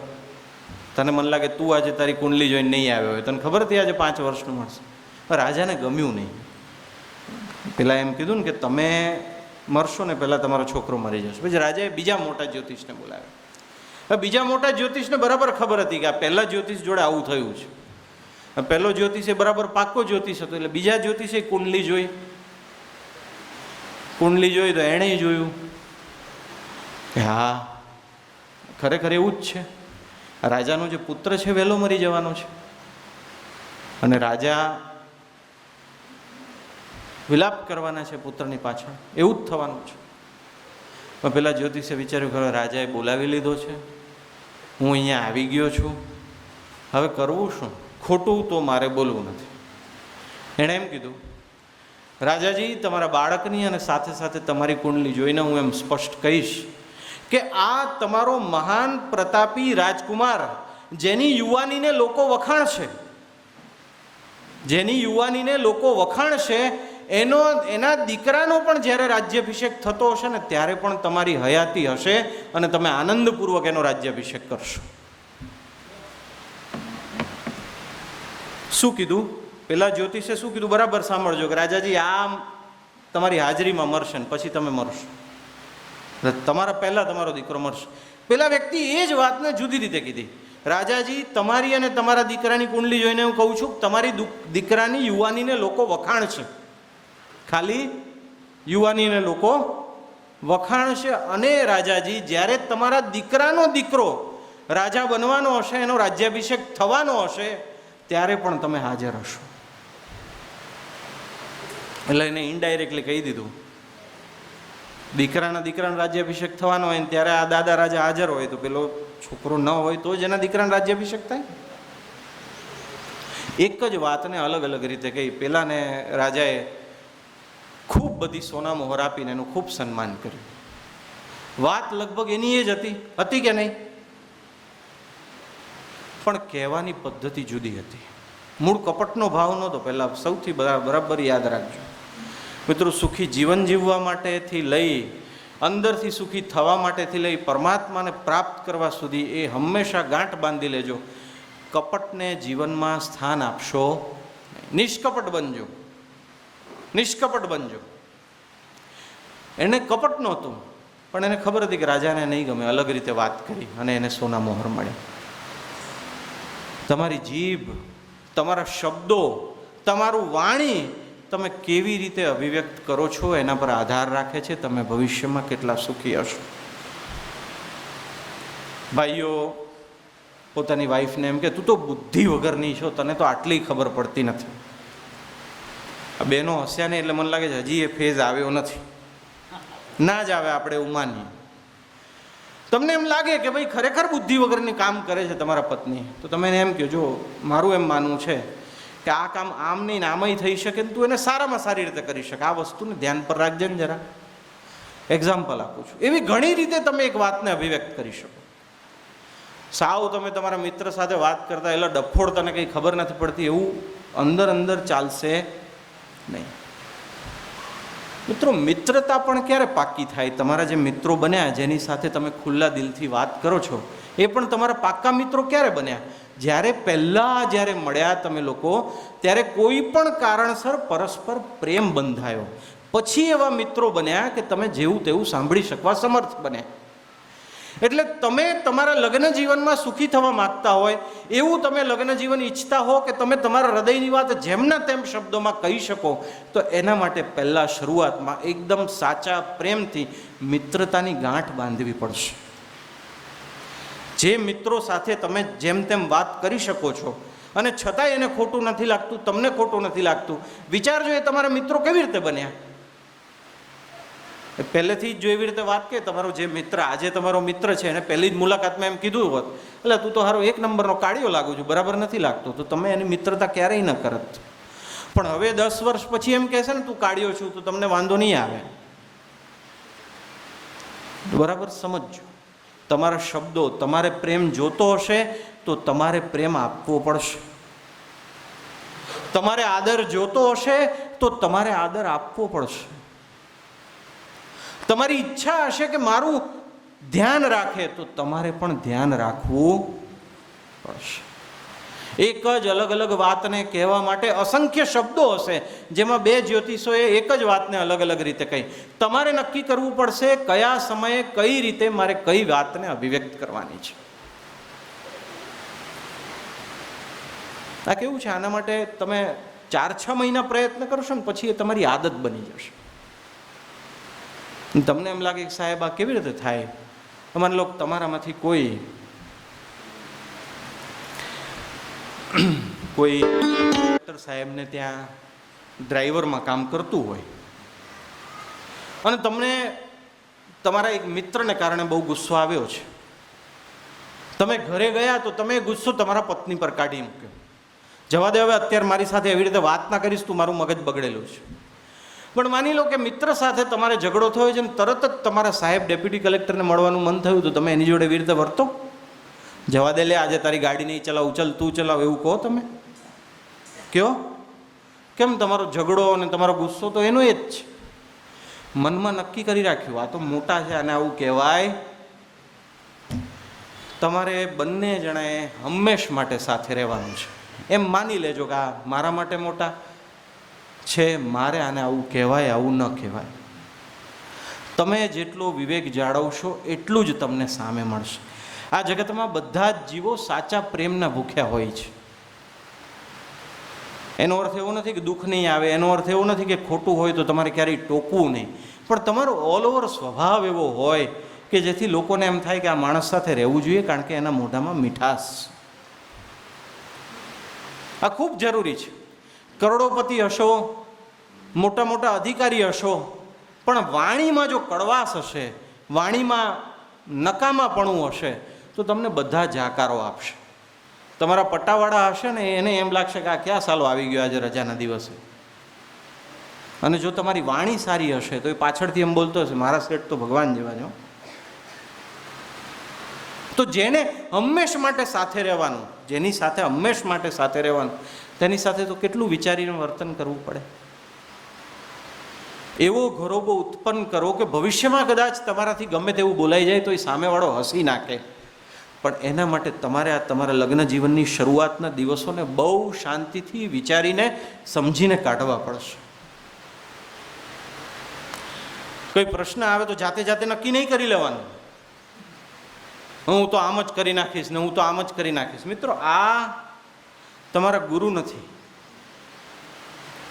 તને મને લાગે તું આજે તારી કુંડલી જોઈને નહીં આવ્યો હોય, તને ખબર હતી આજે 5 વર્ષનું મળશે. રાજાને ગમ્યું નહીં. પેલા એમ કીધું ને કે તમે મરશો ને પહેલાં તમારો છોકરો મરી જશે. પછી રાજાએ બીજા મોટા જ્યોતિષને બોલાવ્યા. હવે બીજા મોટા જ્યોતિષને બરાબર ખબર હતી કે આ પહેલા જ્યોતિષ જોડે આવું થયું છે. પહેલો જ્યોતિષ એ બરાબર પાક્કો જ્યોતિષ હતો, એટલે બીજા જ્યોતિષે કુંડલી જોઈ. કુંડલી જોઈ તો એણે જોયું કે હા ખરેખર એવું જ છે, રાજાનો જે પુત્ર છે વહેલો મરી જવાનો છે અને રાજા વિલાપ કરવાના છે પુત્રની પાછળ, એવું જ થવાનું છે. પણ પેલા જ્યોતિષે વિચાર્યું કે રાજાએ બોલાવી લીધો છે, હું અહીંયા આવી ગયો છું, હવે કરવું શું? ખોટું તો મારે બોલવું નથી. એણે એમ કીધું રાજાજી તમારા બાળકની અને સાથે સાથે તમારી કુંડલી જોઈને હું એમ સ્પષ્ટ કહીશ કે આ તમારો મહાન પ્રતાપી રાજકુમાર જેની યુવાનીને લોકો વખાણશે, જેની યુવાનીને લોકો વખાણશે, એના દીકરાનો પણ જ્યારે રાજ્યાભિષેક થતો હશે ને ત્યારે પણ તમારી હયાતી હશે અને તમે આનંદપૂર્વક એનો રાજ્યાભિષેક કરશો. શું કીધું? પેલા જ્યોતિષે શું કીધું? બરાબર સાંભળજો કે રાજાજી આ તમારી હાજરીમાં મરશે ને પછી તમે મરશો, તમારા પહેલાં તમારો દીકરો મરશે. પેલા વ્યક્તિ એ જ વાતને જુદી રીતે કીધી. રાજાજી તમારી અને તમારા દીકરાની કુંડલી જોઈને હું કહું છું તમારી દીકરાની યુવાનીને લોકો વખાણશે, ખાલી યુવાનીને લોકો વખાણશે. અને રાજાજી જ્યારે તમારા દીકરાનો દીકરો રાજા બનવાનો હશે, એનો રાજ્યાભિષેક થવાનો હશે, ત્યારે પણ તમે હાજર હશો. એટલે એને ઇનડાયરેક્ટલી કહી દીધું દીકરાનો રાજ્યાભિષેક થવાનો હોય ને ત્યારે આ દાદા રાજા હાજર હોય તો પેલો છોકરો ન હોય તો જ એના દીકરાનો રાજ્યાભિષેક થાય. એક જ વાતને અલગ અલગ રીતે કહી. પેલાને રાજાએ ખૂબ બધી સોના મોહર આપીને એનું ખૂબ સન્માન કર્યું. વાત લગભગ એની એ જ હતી કે નહીં? પણ કહેવાની પદ્ધતિ જુદી હતી. મૂળ કપટનો ભાવ નહોતો. પહેલાં સૌથી બરાબર યાદ રાખજો મિત્રો, સુખી જીવન જીવવા માટેથી લઈ, અંદરથી સુખી થવા માટેથી લઈ, પરમાત્માને પ્રાપ્ત કરવા સુધી એ હંમેશા ગાંઠ બાંધી લેજો. કપટને જીવનમાં સ્થાન આપશો, નિષ્કપટ બનજો, નિષ્કપટ બનજો. એને કપટ નહોતું પણ એને ખબર હતી કે રાજાને નહીં ગમે, અલગ રીતે વાત કરી અને એને સોના મોહર મળ્યા. તમારી જીભ, તમારા શબ્દો, તમારું વાણી તમે કેવી રીતે અભિવ્યક્ત કરો છો એના પર આધાર રાખે છે તમે ભવિષ્યમાં કેટલા સુખી હશો. ભાઈઓ પોતાની વાઈફને એમ કે તું તો બુદ્ધિ વગરની છો, તને તો આટલી ખબર પડતી નથી. આ બહેનો હસ્યા નહીં એટલે મને લાગે છે હજી એ ફેઝ આવ્યો નથી. ના જ આવે આપણે એવું માનીએ. તમને એમ લાગે કે ભાઈ ખરેખર બુદ્ધિ વગરની કામ કરે છે તમારા પત્ની, તો તમે એને એમ કહો જો મારું એમ માનવું છે કે આ કામ આમ નહીં ને આમય થઈ શકે ને તું એને સારામાં સારી રીતે કરી શકે, આ વસ્તુને ધ્યાન પર રાખજે ને જરા. એક્ઝામ્પલ આપું છું. એવી ઘણી રીતે તમે એક વાતને અભિવ્યક્ત કરી શકો. સાવ તમે તમારા મિત્ર સાથે વાત કરતા એટલે ડફોડ તને કંઈ ખબર નથી પડતી એવું અંદર અંદર ચાલશે નહીં. મિત્રો મિત્રતા પણ ક્યારે પાક્કી થાય? તમારા જે મિત્રો બન્યા, જેની સાથે તમે ખુલ્લા દિલથી વાત કરો છો, એ પણ તમારા પાક્કા મિત્રો ક્યારે બન્યા? જ્યારે મળ્યા તમે લોકો, ત્યારે કોઈ પણ કારણસર પરસ્પર પ્રેમ બંધાયો, પછી એવા મિત્રો બન્યા કે તમે જેવું તેવું સાંભળી શકવા સમર્થ બન્યા. એટલે તમે તમારા લગ્ન જીવનમાં સુખી થવા માગતા હોય, એવું તમે લગ્ન જીવન ઈચ્છતા હો કે તમે તમારા હૃદયની વાત જેમના તેમ શબ્દોમાં કહી શકો, તો એના માટે પહેલાં શરૂઆતમાં એકદમ સાચા પ્રેમથી મિત્રતાની ગાંઠ બાંધવી પડશે. જે મિત્રો સાથે તમે જેમ તેમ વાત કરી શકો છો અને છતાંય એને ખોટું નથી લાગતું, તમને ખોટું નથી લાગતું, વિચારજો એ તમારા મિત્રો કેવી રીતે બન્યા. પહેલેથી જ જો એવી રીતે વાત કે તમારો જે મિત્ર આજે તમારો મિત્ર છે એને પહેલી જ મુલાકાતમાં એમ કીધું હોત, એટલે તું તો હારો એક નંબરનો કાળિયો લાગુ છું, બરાબર નથી લાગતો, તો તમે એની મિત્રતા ક્યારેય ન કરત. પણ હવે 10 વર્ષ પછી એમ કહેશે ને તું કાળિયો છું, તો તમને વાંધો નહીં આવે. બરાબર સમજજો. તમારા શબ્દો, તમારે પ્રેમ જોતો હશે તો તમારે પ્રેમ આપવો પડશે. તમારે આદર જોતો હશે તો તમારે આદર આપવો પડશે. તમારી ઈચ્છા હશે કે મારું ધ્યાન રાખે તો તમારે પણ ધ્યાન રાખવું પડશે. એક જ અલગ અલગ વાતને કહેવા માટે અસંખ્ય શબ્દો હશે, જેમાં 2 જ્યોતિષોએ એક જ વાતને અલગ અલગ રીતે કહી. તમારે નક્કી કરવું પડશે કયા સમયે કઈ રીતે મારે કઈ વાતને અભિવ્યક્ત કરવાની છે. આ કેવું છે, આના માટે તમે 4-6 મહિના પ્રયત્ન કરશો ને પછી એ તમારી આદત બની જશે. તમને એમ લાગે કે સાહેબ આ કેવી રીતે થાય. માની લો તમારામાંથી કોઈ ડૉક્ટર સાહેબને ત્યાં ડ્રાઈવરમાં કામ કરતું હોય અને તમને તમારા એક મિત્રને કારણે બહુ ગુસ્સો આવ્યો છે. તમે ઘરે ગયા તો તમે ગુસ્સો તમારા પત્ની પર કાઢી મૂક્યો. જવા દે, હવે અત્યારે મારી સાથે એવી રીતે વાત ના કરીશ, તું મારું મગજ બગડેલું છે. પણ માની લો કે મિત્ર સાથે તમારે ઝઘડો થયો છે ને તરત જ તમારા સાહેબ ડેપ્યુટી કલેક્ટરને મળવાનું મન થયું, તો તમે એની જોડે એવી રીતે વર્તો? જવા દે, લે આજે તારી ગાડી નહીં ચલાવું, ચલ તું ચલાવ, એવું કહો તમે? કયો? કેમ? તમારો ઝઘડો અને તમારો ગુસ્સો તો એનો એ જ છે. મનમાં નક્કી કરી રાખ્યું આ તો મોટા છે અને આવું કહેવાય. તમારે બંને જણાએ હંમેશ માટે સાથે રહેવાનું છે. એમ માની લેજો કે આ મારા માટે મોટા છે, મારે આને આવું કહેવાય, આવું ન કહેવાય. તમે જેટલો વિવેક જાળવશો એટલું જ તમને સામે મળશે. આ જગતમાં બધા જ જીવો સાચા પ્રેમના ભૂખ્યા હોય છે. એનો અર્થ એવો નથી કે દુઃખ નહીં આવે, એનો અર્થ એવો નથી કે ખોટું હોય તો તમારે ક્યારેય ટોકવું નહીં, પણ તમારો ઓલ ઓવર સ્વભાવ એવો હોય કે જેથી લોકોને એમ થાય કે આ માણસ સાથે રહેવું જોઈએ, કારણ કે એના મોઢામાં મીઠાશ. આ ખૂબ જરૂરી છે. કરોડોપતિ હશો, મોટા મોટા અધિકારી હશો, પણ વાણીમાં જો કડવાશ હશે, વાણીમાં નકામાપણું હશે, તો તમને બધા જાકારો આપશે. તમારા પટ્ટાવાળા હશે ને એને એમ લાગશે કે આ ક્યાં સાલો આવી ગયો આજે રજાના દિવસે. અને જો તમારી વાણી સારી હશે તો એ પાછળથી એમ બોલતો હશે, મારા શેઠ તો ભગવાન જેવા છો. તો જેને હંમેશ માટે સાથે રહેવાનું, જેની સાથે હંમેશ માટે સાથે રહેવાનું, તેની સાથે તો કેટલું વિચારીને વર્તન કરવું પડે. એવો ઘરોબો ઉત્પન્ન કરો કે ભવિષ્યમાં કદાચ તમારાથી ગમે તેવું બોલાઈ જાય તો એ સામેવાળો હસી નાખે. પણ એના માટે તમારે આ તમારા લગ્ન જીવનની શરૂઆતના દિવસોને બહુ શાંતિથી વિચારીને સમજીને કાઢવા પડશે. કોઈ પ્રશ્ન આવે તો જાતે જાતે નક્કી નહીં કરી લેવાનું, હું તો આમ જ કરી નાખીશ ને હું તો આમ જ કરી નાખીશ. મિત્રો, આ તમારા ગુરુ નથી,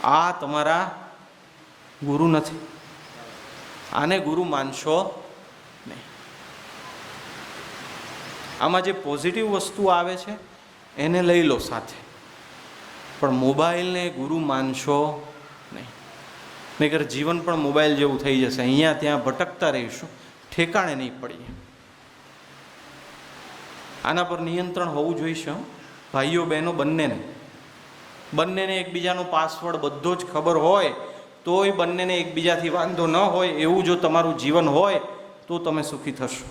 આ તમારા ગુરુ નથી. આને ગુરુ માનશો નહીં. આમાં જે પોઝિટિવ વસ્તુ આવે છે એને લઈ લો સાથે, પણ મોબાઈલને ગુરુ માનશો નહીં. નહીંતર જીવન પણ મોબાઈલ જેવું થઈ જશે. અહીંયા ત્યાં ભટકતા રહીશું, ઠેકાણે નહીં પડીએ. આના પર નિયંત્રણ હોવું જોઈશે. ભાઈઓ બહેનો બંનેને એકબીજાનો પાસવર્ડ બધો જ ખબર હોય તોય બંનેને એકબીજાથી વાંધો ન હોય એવું જો તમારું જીવન હોય તો તમે સુખી થશો.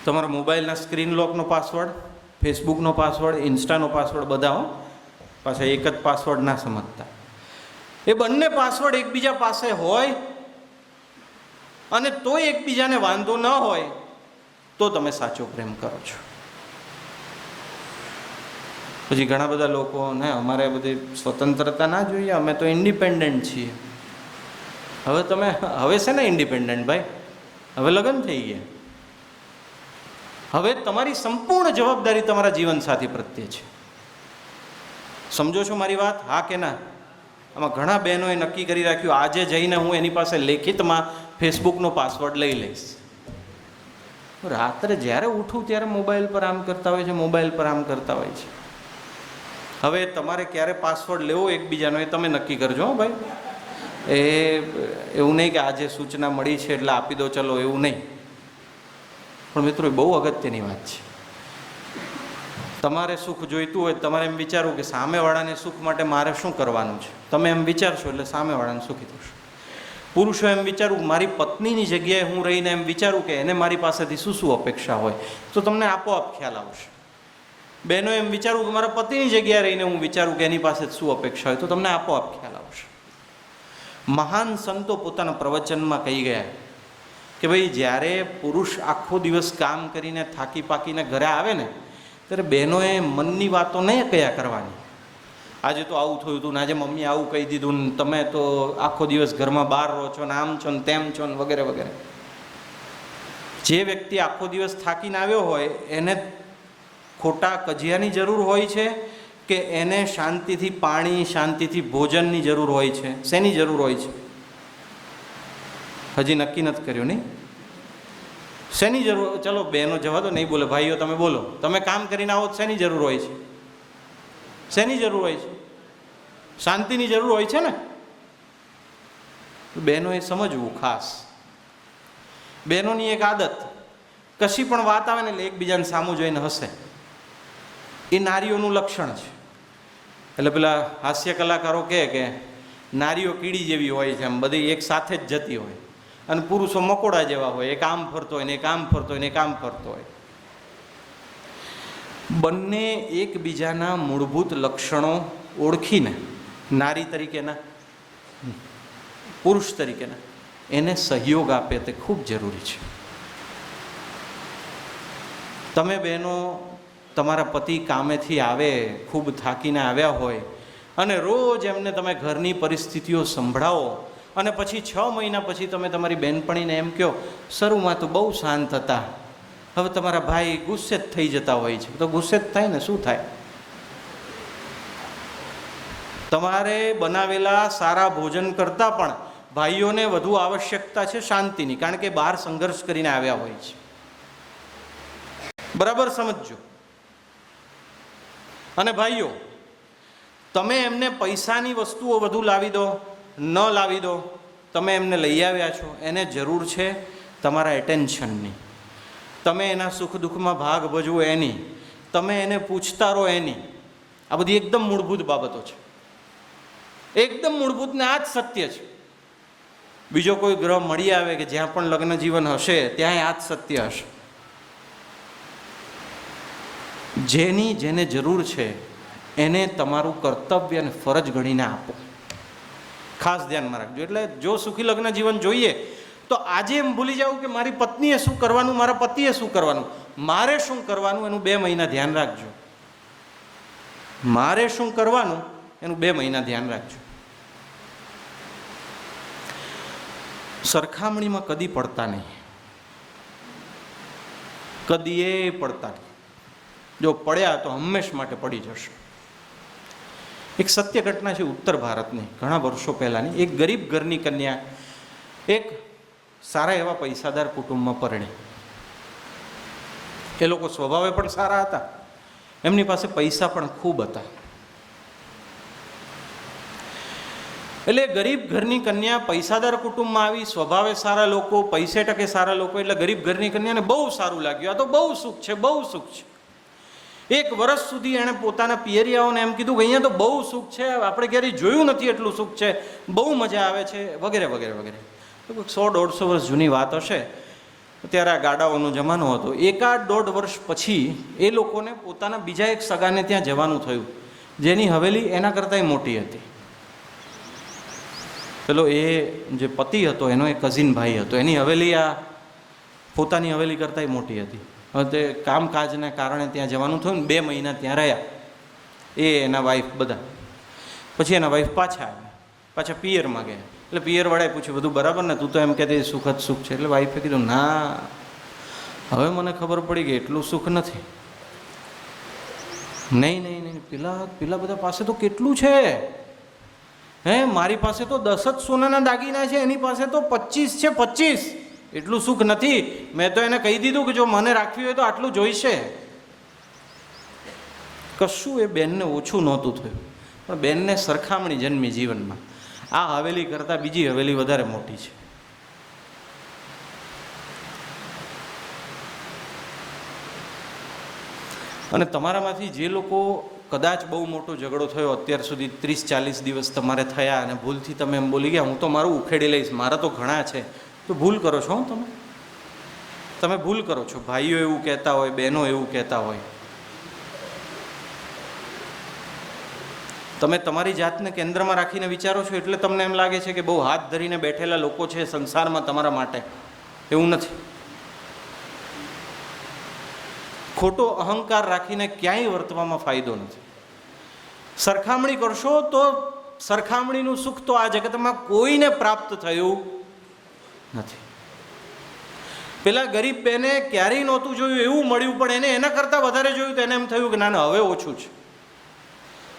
તમારા મોબાઈલના સ્ક્રીન લોકનો પાસવર્ડ, ફેસબુકનો પાસવર્ડ, ઇન્સ્ટાનો પાસવર્ડ બધા પાછા એક જ પાસવર્ડ ના સમજતા. એ બંને પાસવર્ડ એકબીજા પાસે હોય અને તોય એકબીજાને વાંધો ન હોય તો તમે સાચો પ્રેમ કરો છો. પછી ઘણા બધા લોકો ને અમારે બધી સ્વતંત્રતા ના જોઈએ, અમે તો ઇન્ડિપેન્ડન્ટ છીએ. હવે તમે હવે છે ને ઇન્ડિપેન્ડન્ટ ભાઈ, હવે લગ્ન થઈ ગયા, હવે તમારી સંપૂર્ણ જવાબદારી તમારા જીવનસાથી પ્રત્યે છે. સમજો છો મારી વાત? હા કે ના? આમાં ઘણા બહેનોએ નક્કી કરી રાખ્યું, આજે જઈને હું એની પાસે લેખિતમાં ફેસબુકનો પાસવર્ડ લઈ લઈશ. રાત્રે જ્યારે ઉઠું ત્યારે મોબાઈલ પર આમ કરતા હોય છે, મોબાઈલ પર આમ કરતા હોય છે. હવે તમારે ક્યારે પાસવર્ડ લેવો એકબીજાનો એ તમે નક્કી કરજો ભાઈ. એવું નહીં કે આજે સૂચના મળી છે એટલે આપી દો, ચલો, એવું નહીં. પણ મિત્રો, એ બહુ અગત્યની વાત છે. તમારે સુખ જોઈતું હોય તમારે એમ વિચારવું કે સામેવાળાને સુખ માટે મારે શું કરવાનું છે. તમે એમ વિચારશો એટલે સામેવાળાને સુખી થશો. પુરુષો એમ વિચારવું, મારી પત્નીની જગ્યાએ હું રહીને એમ વિચારું કે એને મારી પાસેથી શું શું અપેક્ષા હોય, તો તમને આપોઆપ ખ્યાલ આવશે. બહેનો એમ વિચારવું કે મારા પતિની જગ્યાએ રહીને હું વિચારું કે એની પાસે શું અપેક્ષા હોય, તો તમને આપોઆપ ખ્યાલ આવશે. મહાન સંતો પોતાના પ્રવચનમાં કહી ગયા કે ભાઈ, જ્યારે પુરુષ આખો દિવસ કામ કરીને થાકી પાકીને ઘરે આવે ને, ત્યારે બહેનોએ મનની વાતો નહીં કયા કરવાની. આજે તો આવું થયું હતું ને, આજે મમ્મી આવું કહી દીધું ને, તમે તો આખો દિવસ ઘરમાં બહાર રહો છો ને, આમ છો ને તેમ છો ને, વગેરે વગેરે. જે વ્યક્તિ આખો દિવસ થાકીને આવ્યો હોય એને ખોટા કજિયાની જરૂર હોય છે કે એને શાંતિથી પાણી, શાંતિથી ભોજનની જરૂર હોય છે? શેની જરૂર હોય છે? હજી નક્કી નથી કર્યું નહીં? શેની જરૂર? ચલો બહેનો જવા દો, નહીં બોલે. ભાઈઓ તમે બોલો. તમે કામ કરીને આવો, શેની જરૂર હોય છે? શેની જરૂર હોય છે? શાંતિની જરૂર હોય છે ને? બહેનોએ સમજવું ખાસ. બહેનોની એક આદત, કશી પણ વાત આવે ને એટલે એકબીજાને સામું જોઈને હસે. એ નારીઓનું લક્ષણ છે. એટલે પેલા હાસ્ય કલાકારો કહે કે નારીઓ કીડી જેવી હોય છે, એમ બધી એક સાથે જ જતી હોય, અને પુરુષો મકોડા જેવા હોય, એક આમ ફરતો હોય ને એક આમ ફરતો હોય ને એક આમ ફરતો હોય. બંને એકબીજાના મૂળભૂત લક્ષણો ઓળખીને નારી તરીકેના, પુરુષ તરીકેના, એને સહયોગ આપે તે ખૂબ જરૂરી છે. તમે બહેનો તમારા પતિ કામેથી આવે, ખૂબ થાકીને આવ્યા હોય, અને રોજ એમને તમે ઘરની પરિસ્થિતિઓ સંભળાવો, અને પછી 6 મહિના પછી તમે તમારી બહેનપણીને એમ કહો, શરૂમાં તો બહુ શાંત હતા, હવે તમારા ભાઈ ગુસ્સે જ થઈ જતા હોય છે. તો ગુસ્સે જ થાય ને, શું થાય? તમારે બનાવેલા સારા ભોજન કરતાં પણ ભાઈઓને વધુ આવશ્યકતા છે શાંતિની, કારણ કે બહાર સંઘર્ષ કરીને આવ્યા હોય છે. બરાબર સમજજો. અને ભાઈઓ, તમે એમને પૈસાની વસ્તુઓ વધુ લાવી દો, ન લાવી દો, તમે એમને લઈ આવ્યા છો, એને જરૂર છે તમારા એટેન્શનની. તમે એના સુખ દુઃખમાં ભાગ ભજવો એની, તમે એને પૂછતા રહો એની. આ બધી એકદમ મૂળભૂત બાબતો છે, એકદમ મૂળભૂત, ને આ જ સત્ય છે. બીજો કોઈ ગ્રહ મળી આવે કે જ્યાં પણ લગ્ન જીવન હશે ત્યાં આ જ સત્ય હશે. જેની જેને જરૂર છે એને તમારું કર્તવ્ય અને ફરજ ગણીને આપો. ખાસ ધ્યાનમાં રાખજો. એટલે જો સુખી લગ્ન જીવન જોઈએ તો આજે એમ ભૂલી જાવ કે મારી પત્નીએ શું કરવાનું, મારા પતિએ શું કરવાનું, મારે શું કરવાનું, એનું 2 મહિના ધ્યાન રાખજો. મારે શું કરવાનું એનું 2 મહિના ધ્યાન રાખજો. સરખામણીમાં કદી પડતા નહીં, કદીએ પડતા નહીં. જો પડ્યા તો હંમેશ માટે પડી જશે. એક સત્ય ઘટના છે ઉત્તર ભારતની, ઘણા વર્ષો પહેલાંની. એક ગરીબ ઘરની કન્યા એક સારા એવા પૈસાદાર કુટુંબમાં પરણી. એ લોકો સ્વભાવે પણ સારા હતા, એમની પાસે પૈસા પણ ખૂબ હતા. એટલે ગરીબ ઘરની કન્યા પૈસાદાર કુટુંબમાં આવી, સ્વભાવે સારા લોકો, પૈસે ટકે સારા લોકો, એટલે ગરીબ ઘરની કન્યાને બહુ સારું લાગ્યું, આ તો બહુ સુખ છે, બહુ સુખ છે. 1 વર્ષ સુધી એણે પોતાના પિયરિયાઓને એમ કીધું કે અહીંયા તો બહુ સુખ છે, આપણે ક્યારેય જોયું નથી એટલું સુખ છે, બહુ મજા આવે છે, વગેરે વગેરે વગેરે. 100-150 વર્ષ જૂની વાત હશે. ત્યારે આ ગાડાઓનો જમાનો હતો. 1-1.5 વર્ષ પછી એ લોકોને પોતાના બીજા એક સગાને ત્યાં જવાનું થયું, જેની હવેલી એના કરતાંય મોટી હતી. પેલો એ જે પતિ હતો એનો એક કઝિન ભાઈ હતો, એની હવેલી આ પોતાની હવેલી કરતાંય મોટી હતી. હવે તે કામકાજને કારણે ત્યાં જવાનું થયું ને, 2 મહિના ત્યાં રહ્યા એ એના વાઈફ બધા. પછી એના વાઈફ પાછા આવ્યા, પાછા પિયરમાં ગયા. એટલે પિયરવાળાએ પૂછ્યું બધું બરાબર ને, તું તો એમ કહેતી સુખ જ સુખ છે. એટલે વાઈફે કીધું ના, હવે મને ખબર પડી કે એટલું સુખ નથી. નહીં નહીં નહીં, પેલા બધા પાસે તો કેટલું છે, મારી પાસે તો 10 જ સોનાના દાગીના છે, એની પાસે તો 25 છે, 25. એટલું સુખ નથી. મેં તો એને કહી દીધું કે જો મને રાખવી હોય તો આટલું જોઈશે. કશું એ બેનને ઓછું નહોતું થયું, પણ બેનને સરખામણી જન્મી જીવનમાં. આ હવેલી કરતાં બીજી હવેલી વધારે મોટી છે. અને તમારામાંથી જે લોકો કદાચ બહુ મોટો ઝઘડો થયો અત્યાર સુધી 30-40 દિવસ તમારે થયા અને ભૂલથી તમે એમ બોલી ગયા હું તો મારું ઉખેડી લઈશ, મારા તો ઘણા છે, તો ભૂલ કરો છો. તમે ભૂલ કરો છો. ભાઈઓ એવું કહેતા હોય, બહેનો એવું કહેતા હોય. તમે તમારી જાતને કેન્દ્રમાં રાખીને વિચારો છો એટલે તમને એમ લાગે છે કે બહુ હાથ ધરીને બેઠેલા લોકો છે સંસારમાં તમારા માટે. એવું નથી. ખોટો અહંકાર રાખીને ક્યાંય વર્તવામાં ફાયદો નથી. સરખામણી કરશો તો સરખામણીનું સુખ તો આ જગતમાં કોઈને પ્રાપ્ત થયું નથી. પેલા ગરીબ બેને ક્યારેય નહોતું જોયું એવું મળ્યું, પણ એને એના કરતાં વધારે જોયું તો એને એમ થયું કે ના હવે ઓછું છે.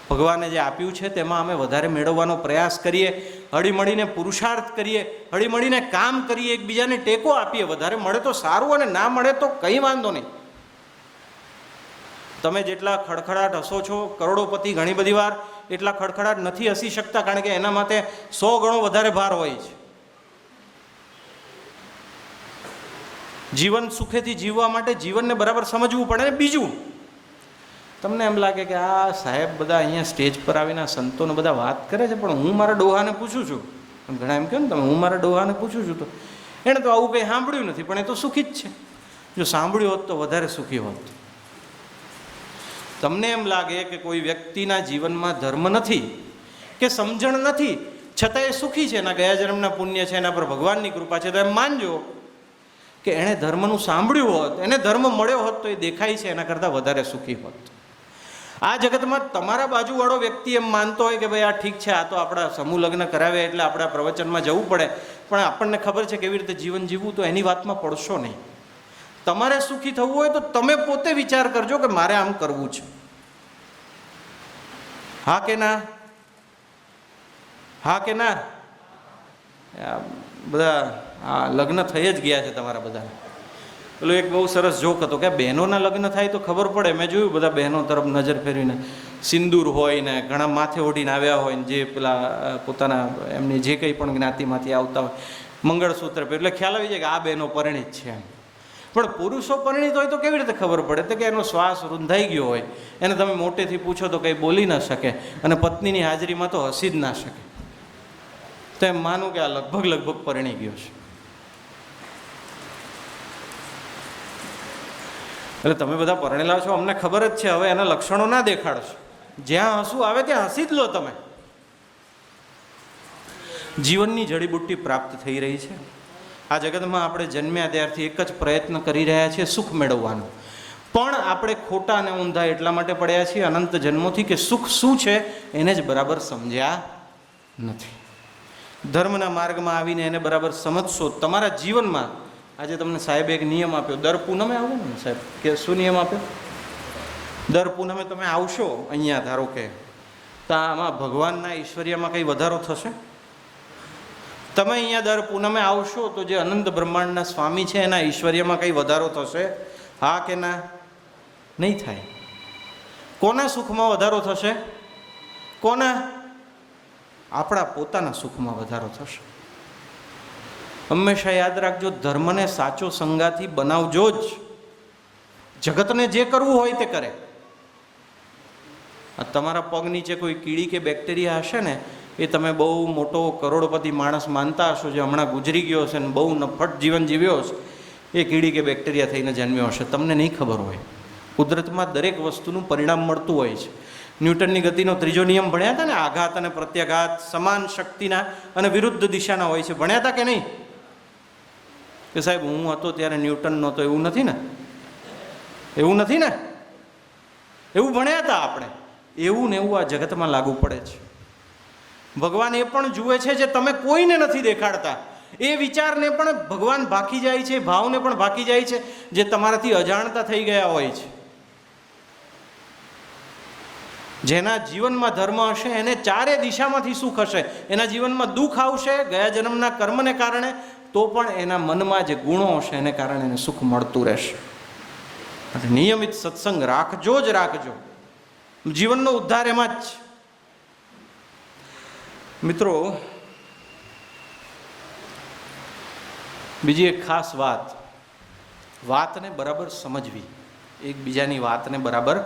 ભગવાને જે આપ્યું છે તેમાં અમે વધારે મેળવવાનો પ્રયાસ કરીએ, હળીમળીને પુરુષાર્થ કરીએ, હળીમળીને કામ કરીએ, એકબીજાને ટેકો આપીએ. વધારે મળે તો સારું અને ના મળે તો કંઈ વાંધો નહીં. તમે જેટલા ખડખડાટ હસો છો, કરોડોપતિ ઘણી બધી વાર એટલા ખડખડાટ નથી હસી શકતા, કારણ કે એના માટે 100 ગણો વધારે ભાર હોય છે. જીવન સુખેથી જીવવા માટે જીવનને બરાબર સમજવું પડે. ને બીજું, તમને એમ લાગે કે આ સાહેબ બધા અહીંયા સ્ટેજ પર આવીને સંતોને બધા વાત કરે છે, પણ હું મારા ડોહાને પૂછું છું. ઘણા એમ કહો ને તમે, હું મારા ડોહાને પૂછું છું તો એણે તો આવું કંઈ સાંભળ્યું નથી, પણ એ તો સુખી જ છે. જો સાંભળ્યું હોત તો વધારે સુખી હોત. તમને એમ લાગે કે કોઈ વ્યક્તિના જીવનમાં ધર્મ નથી કે સમજણ નથી, છતાં એ સુખી છે, એના ગયા જન્મના પુણ્ય છે, એના પર ભગવાનની કૃપા છે, તો એમ માનજો કે એણે ધર્મનું સાંભળ્યું હોત, એને ધર્મ મળ્યો હોત તો એ દેખાય છે એના કરતાં વધારે સુખી હોત. આ જગતમાં તમારા બાજુવાળો વ્યક્તિ એમ માનતો હોય કે ભાઈ આ ઠીક છે, આ તો આપણા સમૂહ લગ્ન કરાવ્યા એટલે આપણે આ પ્રવચનમાં જવું પડે, પણ આપણને ખબર છે કેવી રીતે જીવન જીવવું, તો એની વાતમાં પડશો નહીં. તમારે સુખી થવું હોય તો તમે પોતે વિચાર કરજો કે મારે આમ કરવું છે. હા કે ના? હા કે ના? બધા લગ્ન થઈ જ ગયા છે તમારા બધા. પેલો એક બહુ સરસ જોક હતો કે બહેનોના લગ્ન થાય તો ખબર પડે. મેં જોયું બધા બહેનો તરફ નજર ફેરવીને સિંદૂર હોય ને ઘણા માથે ઓઢીને આવ્યા હોય ને જે પેલા પોતાના એમની જે કંઈ પણ જ્ઞાતિમાંથી આવતા હોય મંગળસૂત્ર પહેરે, એટલે ખ્યાલ આવી જાય કે આ બહેનો પરિણીત છે એમ. પણ પુરુષો પરિણીત હોય તો કેવી રીતે ખબર પડે? તો કે એનો શ્વાસ રૂંધાઈ ગયો હોય, એને તમે મોટેથી પૂછો તો કંઈ બોલી ન શકે, અને પત્નીની હાજરીમાં તો હસી જ ના શકે. તો એમ માનું કે આ લગભગ પરિણી ગયો છે. એટલે તમે બધા પરણેલા છો, અમને ખબર જ છે. હવે એના લક્ષણો ના દેખાડશો. જ્યાં હસવું આવે ત્યાં હસી જ લો તમે. જીવનની જડીબુટ્ટી પ્રાપ્ત થઈ રહી છે. આ જગતમાં આપણે જન્મ્યા ત્યારથી એક જ પ્રયત્ન કરી રહ્યા છીએ, સુખ મેળવવાનો. પણ આપણે ખોટા અને ઊંધા એટલા માટે પડ્યા છીએ અનંત જન્મોથી કે સુખ શું છે એને જ બરાબર સમજ્યા નથી. ધર્મના માર્ગમાં આવીને એને બરાબર સમજશો તમારા જીવનમાં. આજે તમને સાહેબે એક નિયમ આપ્યો, દર પૂનમે આવો ને સાહેબ, કે શું નિયમ આપ્યો? દર પૂનમે તમે આવશો અહીંયા, ધારો કે તો આમાં ભગવાનના ઈશ્વર્યમાં કંઈ વધારો થશે? તમે અહીંયા દર પૂનમે આવશો તો જે અનંત બ્રહ્માંડના સ્વામી છે એના ઈશ્વર્યમાં કંઈ વધારો થશે? હા કે ના? નહીં થાય. કોના સુખમાં વધારો થશે? કોના? આપણા પોતાના સુખમાં વધારો થશે. હંમેશા યાદ રાખજો, ધર્મને સાચો સંગાથી બનાવજો જ. જગતને જે કરવું હોય તે કરે. તમારા પગ નીચે કોઈ કીડી કે બેક્ટેરિયા હશે ને, એ તમે બહુ મોટો કરોડપતિ માણસ માનતા હશો, જે હમણાં ગુજરી ગયો હશે ને બહુ નફટ જીવન જીવ્યો હશે, એ કીડી કે બેક્ટેરિયા થઈને જન્મ્યો હશે. તમને નહીં ખબર હોય. કુદરતમાં દરેક વસ્તુનું પરિણામ મળતું હોય છે. ન્યૂટનની ગતિનો ત્રીજો નિયમ ભણ્યા હતા ને? આઘાત અને પ્રત્યાઘાત સમાન શક્તિના અને વિરુદ્ધ દિશાના હોય છે. ભણ્યા હતા કે નહીં? કે સાહેબ હું હતો ત્યારે ન્યૂટન નહોતો, એવું નથી ને? એવું નથી ને? એવું ભણ્યા હતા આપણે. એવું ને એવું આ જગતમાં લાગુ પડે છે. ભગવાન એ પણ જુએ છે જે તમે કોઈને નથી દેખાડતા. એ વિચારને પણ ભગવાન ભાકી જાય છે, ભાવને પણ ભાકી જાય છે જે તમારાથી અજાણતા થઈ ગયા હોય છે. જેના જીવનમાં ધર્મ હશે એને ચારે દિશામાંથી સુખ હશે. એના જીવનમાં દુઃખ આવશે ગયા જન્મના કર્મને કારણે, તો પણ એના મનમાં જે ગુણો હશે એને કારણે એને સુખ મળતું રહેશે. નિયમિત સત્સંગ રાખજો જ રાખજો. જીવનનો ઉદ્ધાર એમાં જ. મિત્રો, બીજી એક ખાસ વાતને બરાબર સમજવી, એકબીજાની વાતને બરાબર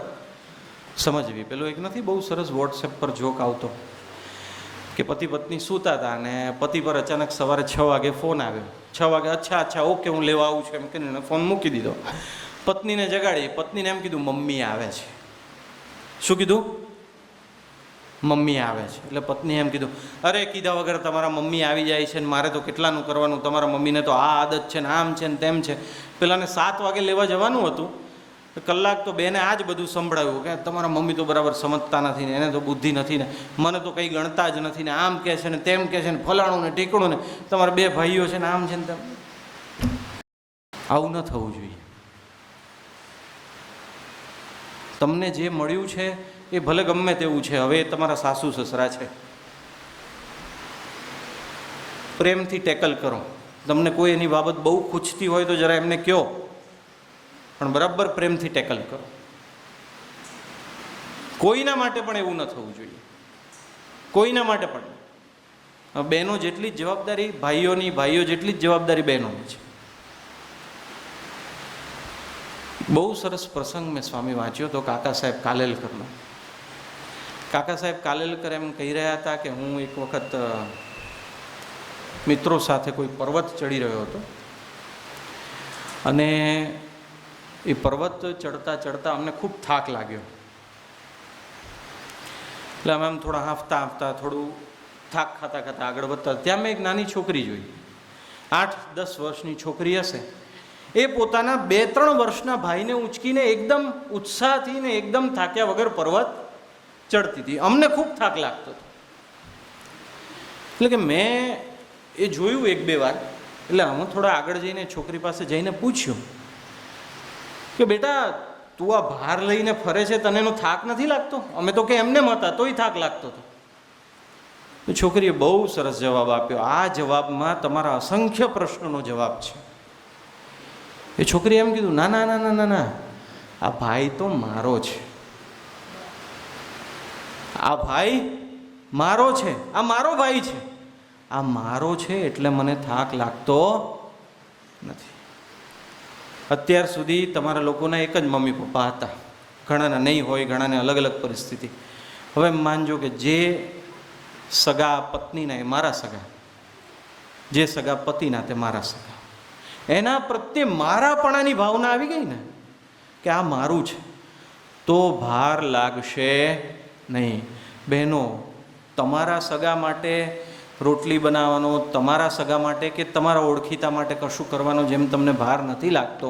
સમજવી. પેલો એક નથી બહુ સરસ વોટ્સએપ પર જોક આવતો કે પતિ પત્ની સૂતા હતા અને પતિ પર અચાનક સવારે 6 વાગે ફોન આવ્યો. 6 વાગે અચ્છા ઓકે હું લેવા આવું છું એમ કહીને ફોન મૂકી દીધો. પત્નીને જગાડી, પત્નીને એમ કીધું મમ્મી આવે છે. શું કીધું? મમ્મી આવે છે. એટલે પત્નીએ એમ કીધું, અરે કીધા વગર તમારા મમ્મી આવી જાય છે ને મારે તો કેટલાનું કરવાનું, તમારા મમ્મીને તો આ આદત છે ને આમ છે ને તેમ છે. પેલાને 7 વાગે લેવા જવાનું હતું, કલાક તો બેને આ જ બધું સંભળાવ્યું કે તમારા મમ્મી તો બરાબર સમજતા નથી ને, એને તો બુદ્ધિ નથી ને, મને તો કંઈ ગણતા જ નથી ને, આમ કહે છે ને તેમ કહે છે ને, ફલાણું ને ટીકણું ને, તમારા 2 ભાઈઓ છે ને આમ છે ને તેમ. આવું ન થવું જોઈએ. તમને જે મળ્યું છે એ ભલે ગમે તેવું છે, હવે એ તમારા સાસુ સસરા છે, પ્રેમથી ટેકલ કરો. તમને કોઈ એની બાબત બહુ ખૂંચતી હોય તો જરા એમને કહો, પણ બરાબર પ્રેમથી ટેકલ કરો. કોઈના માટે પણ એવું ન થવું જોઈએ, કોઈના માટે પણ. બહેનો જેટલી જ જવાબદારી ભાઈઓની, ભાઈઓ જેટલી જ જવાબદારી બહેનોની છે. બહુ સરસ પ્રસંગ મેં સ્વામી વાંચ્યો તો કાકા સાહેબ કાલેલકરનો. કાકા સાહેબ કાલેલકર એમ કહી રહ્યા હતા કે હું એક વખત મિત્રો સાથે કોઈ પર્વત ચડી રહ્યો હતો અને એ પર્વત ચડતા ચડતા અમને ખૂબ થાક લાગ્યો. એટલે અમે આમ થોડા હાંફતા થોડું થાક ખાતા આગળ વધતા, ત્યાં મેં એક નાની છોકરી જોઈ. 8-10 વર્ષની છોકરી હશે. એ પોતાના 2-3 વર્ષના ભાઈને ઉંચકીને એકદમ ઉત્સાહથી ને એકદમ થાક્યા વગર પર્વત ચડતી હતી. અમને ખૂબ થાક લાગતો હતો. એટલે કે મેં એ જોયું 1-2 વાર. એટલે હું થોડા આગળ જઈને છોકરી પાસે જઈને પૂછ્યું કે બેટા તું આ ભાર લઈને ફરે છે, તને એનો થાક નથી લાગતો? અમે તો કે એમને હતા તોય થાક લાગતો હતો. તો છોકરીએ બહુ સરસ જવાબ આપ્યો. આ જવાબમાં તમારા અસંખ્ય પ્રશ્નોનો જવાબ છે. એ છોકરીએ એમ કીધું, ના ના ના ના ના ના, આ ભાઈ તો મારો છે, આ ભાઈ મારો છે, આ મારો ભાઈ છે, આ મારો છે એટલે મને થાક લાગતો નથી. અત્યાર સુધી તમારા લોકોના એક જ મમ્મી પપ્પા હતા, ઘણાના નહીં હોય, ઘણાને અલગ અલગ પરિસ્થિતિ. હવે માનજો કે જે સગા પત્નીના એ મારા સગા, જે સગા પતિના તે મારા સગા, એના પ્રત્યે મારાપણાની ભાવના આવી ગઈ ને કે આ મારું છે, તો ભાર લાગશે નહીં. બહેનો, તમારા સગા માટે રોટલી બનાવવાનો, તમારા સગા માટે કે તમારા ઓળખીતા માટે કશું કરવાનો જેમ તમને ભાર નથી લાગતો,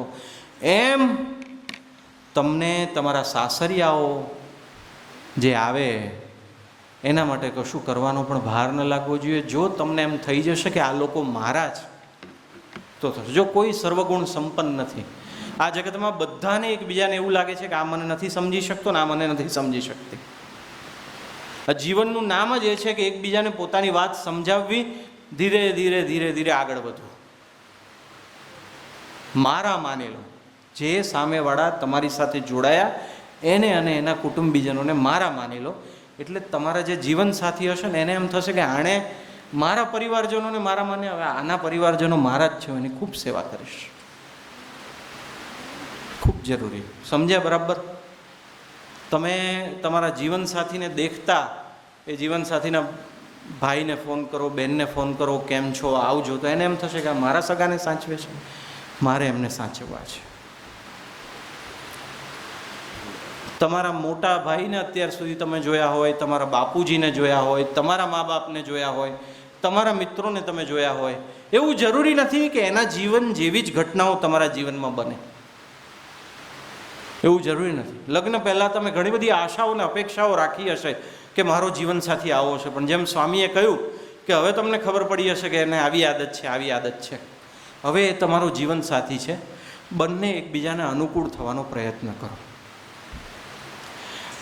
એમ તમને તમારા સાસરિયાઓ જે આવે એના માટે કશું કરવાનો પણ ભાર ન લાગવો જોઈએ. જો તમને એમ થઈ જશે કે આ લોકો મારા જ તો થશે. જો કોઈ સર્વગુણ સંપન્ન નથી. આ જગતમાં બધાને એકબીજાને એવું લાગે છે કે આ મને નથી સમજી શકતો ને આ મને નથી સમજી શકતી. આ જીવનનું નામ જ એ છે કે એકબીજાને પોતાની વાત સમજાવવી, ધીરે ધીરે ધીરે ધીરે આગળ વધવું. મારા માની લો, જે સામેવાળા તમારી સાથે જોડાયા એને અને એના કુટુંબીજનોને મારા માની લો. એટલે તમારા જે જીવન સાથી હશે ને એને એમ થશે કે આણે મારા પરિવારજનોને મારા માને, હવે આના પરિવારજનો મારા જ છે, એની ખૂબ સેવા કરીશ. ખૂબ જરૂરી. સમજ્યા બરાબર? તમે તમારા જીવનસાથીને દેખતા એ જીવનસાથીના ભાઈને ફોન કરો, બહેનને ફોન કરો, કેમ છો, આવજો, તો એને એમ થશે કે આ મારા સગાને સાચવે છે, મારે એમને સાચવવા છે. તમારા મોટા ભાઈને અત્યાર સુધી તમે જોયા હોય, તમારા બાપુજીને જોયા હોય, તમારા મા બાપને જોયા હોય, તમારા મિત્રોને તમે જોયા હોય, એવું જરૂરી નથી કે એના જીવન જેવી જ ઘટનાઓ તમારા જીવનમાં બને. એવું જરૂરી નથી. લગ્ન પહેલાં તમે ઘણી બધી આશાઓ અને અપેક્ષાઓ રાખી હશે, કે મારો જીવનસાથી આવો છે, પણ જેમ સ્વામીએ કહ્યું કે હવે તમને ખબર પડી હશે કે એને આવી આદત છે, આવી આદત છે, હવે એ તમારો જીવનસાથી છે, બંને એકબીજાને અનુકૂળ થવાનો પ્રયત્ન કરો.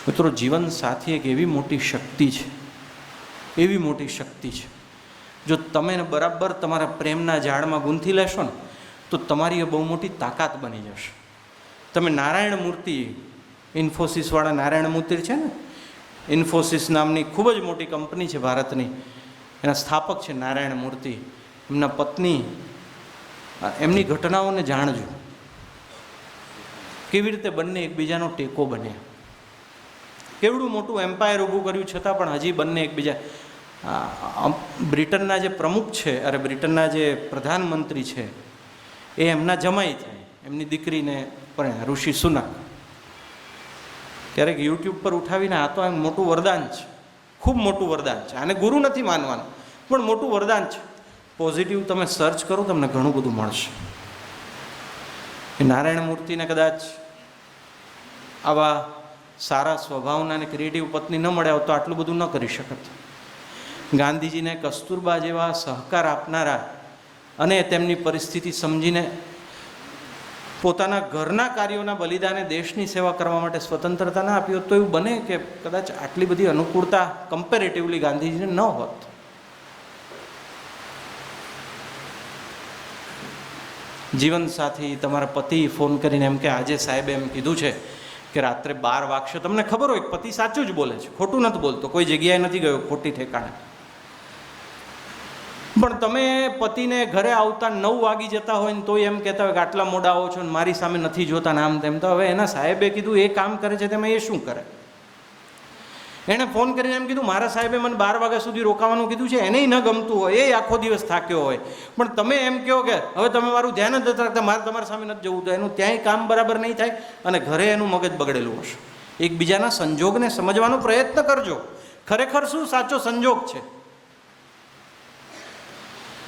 મિત્રો, જીવનસાથી એક એવી મોટી શક્તિ છે, એવી મોટી શક્તિ છે. જો તમે બરાબર તમારા પ્રેમના ઝાડમાં ગૂંથી લેશો ને તો તમારી એ બહુ મોટી તાકાત બની જશે. તમે નારાયણ મૂર્તિ, ઇન્ફોસિસવાળા નારાયણ મૂર્તિ છે ને, ઇન્ફોસિસ નામની ખૂબ જ મોટી કંપની છે ભારતની, એના સ્થાપક છે નારાયણ મૂર્તિ. એમના પત્ની, એમની ઘટનાઓને જાણજો, કેવી રીતે બંને એકબીજાનો ટેકો બન્યા, કેવડું મોટું એમ્પાયર ઊભું કર્યું છતાં પણ હજી બંને એકબીજા. બ્રિટનના જે પ્રમુખ છે, બ્રિટનના જે પ્રધાનમંત્રી છે, એ એમના જમાઈ થાય, એમની દીકરીને પરણ્યા, ઋષિ સુનક. ક્યારેક યુટ્યુબ પર ઉઠાવીને, આ તો એમ મોટું વરદાન છે, ખૂબ મોટું વરદાન છે. આને ગુરુ નથી માનવાનું, પણ મોટું વરદાન છે. પોઝિટિવ તમે સર્ચ કરો, તમને ઘણું બધું મળશે. એ નારાયણ મૂર્તિને કદાચ આવા સારા સ્વભાવના અને ક્રિએટિવ પત્ની ન મળ્યા હોત તો આટલું બધું ન કરી શકત. ગાંધીજીને કસ્તુરબા જેવા સહકાર આપનારા અને તેમની પરિસ્થિતિ સમજીને પોતાના ઘરના કાર્યોના બલિદાને દેશની સેવા કરવા માટે સ્વતંત્રતા ના આપી હોત તો એવું બને કે કદાચ આટલી બધી અનુકૂળતા કમ્પેરેટિવલી ગાંધીજીને ન હોત. જીવનસાથી, તમારા પતિ ફોન કરીને એમ કે આજે સાહેબે એમ કીધું છે કે રાત્રે 12 વાગશે. તમને ખબર હોય પતિ સાચું જ બોલે છે, ખોટું નથી બોલતો, કોઈ જગ્યાએ નથી ગયો ખોટી ઠેકાણે. પણ તમે પતિને ઘરે આવતા 9 વાગી જતા હોય ને તોય એમ કહેતા હોય કે આટલા મોડા આવો છો ને મારી સામે નથી જોતા ને આમ તેમ. તો હવે એના સાહેબે કીધું એ કામ કરે છે તેમાં એ શું કરે? એણે ફોન કરીને એમ કીધું મારા સાહેબે મને 12 વાગ્યા સુધી રોકાવાનું કીધું છે, એને ન ગમતું હોય, એ આખો દિવસ થાક્યો હોય, પણ તમે એમ કહો કે હવે તમે મારું ધ્યાન જ નથી રાખતા, મારે તમારા સામે નથી જવું, તો એનું ત્યાંય કામ બરાબર નહીં થાય અને ઘરે એનું મગજ બગડેલું હશે. એકબીજાના સંજોગને સમજવાનો પ્રયત્ન કરજો, ખરેખર શું સાચો સંજોગ છે.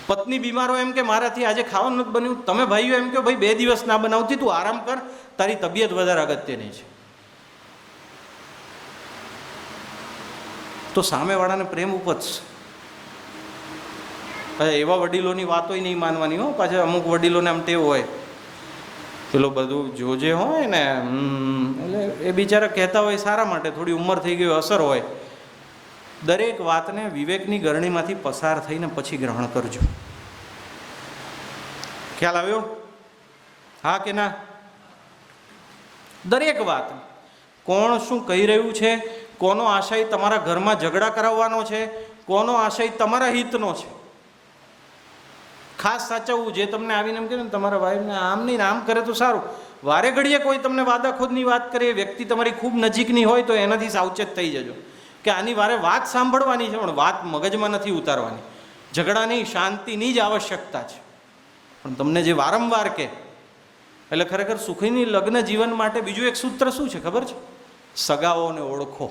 પત્ની બીમારો એમ કે મારાથી આજે ખાવાનું નથી બન્યું, તમે ભાઈઓ એમ કહો ભાઈ 2 દિવસ ના બનાવતી, તું આરામ કર, તારી તબિયત વધારે અગત્યની છે. તો સામેવાળાને પ્રેમ ઉપજશે. એવા વડીલોની વાતોય નહીં માનવાની હો. પાછા અમુક વડીલોને આમ ટેવ હોય, પેલો બધું જોજે હોય ને, એટલે એ બિચારા કહેતા હોય સારા માટે, થોડી ઉંમર થઈ ગઈ અસર હોય. દરેક વાતને વિવેકની ગરણીમાંથી પસાર થઈને પછી ગ્રહણ કરજો. ખ્યાલ આવ્યો? હા કે ના? દરેક વાત, કોણ શું કહી રહ્યું છે, કોનો આશય તમારા ઘરમાં ઝઘડા કરાવવાનો છે, કોનો આશય તમારા હિતનો છે, ખાસ સાચવવું. જે તમને આવીને એમ કહે ને તમારા વાઈફને આમ નહીં આમ કરે તો સારું, વારે ઘડીએ કોઈ તમને વાદાખોદની વાત કરે, વ્યક્તિ તમારી ખૂબ નજીકની હોય તો એનાથી સાવચેત થઈ જજો કે આની વારે વાત સાંભળવાની છે પણ વાત મગજમાં નથી ઉતારવાની. ઝઘડાની શાંતિની જ આવશ્યકતા છે. પણ તમને જે વારંવાર કહે, એટલે ખરેખર સુખીની લગ્ન જીવન માટે બીજું એક સૂત્ર શું છે ખબર છે? સગાઓને ઓળખો.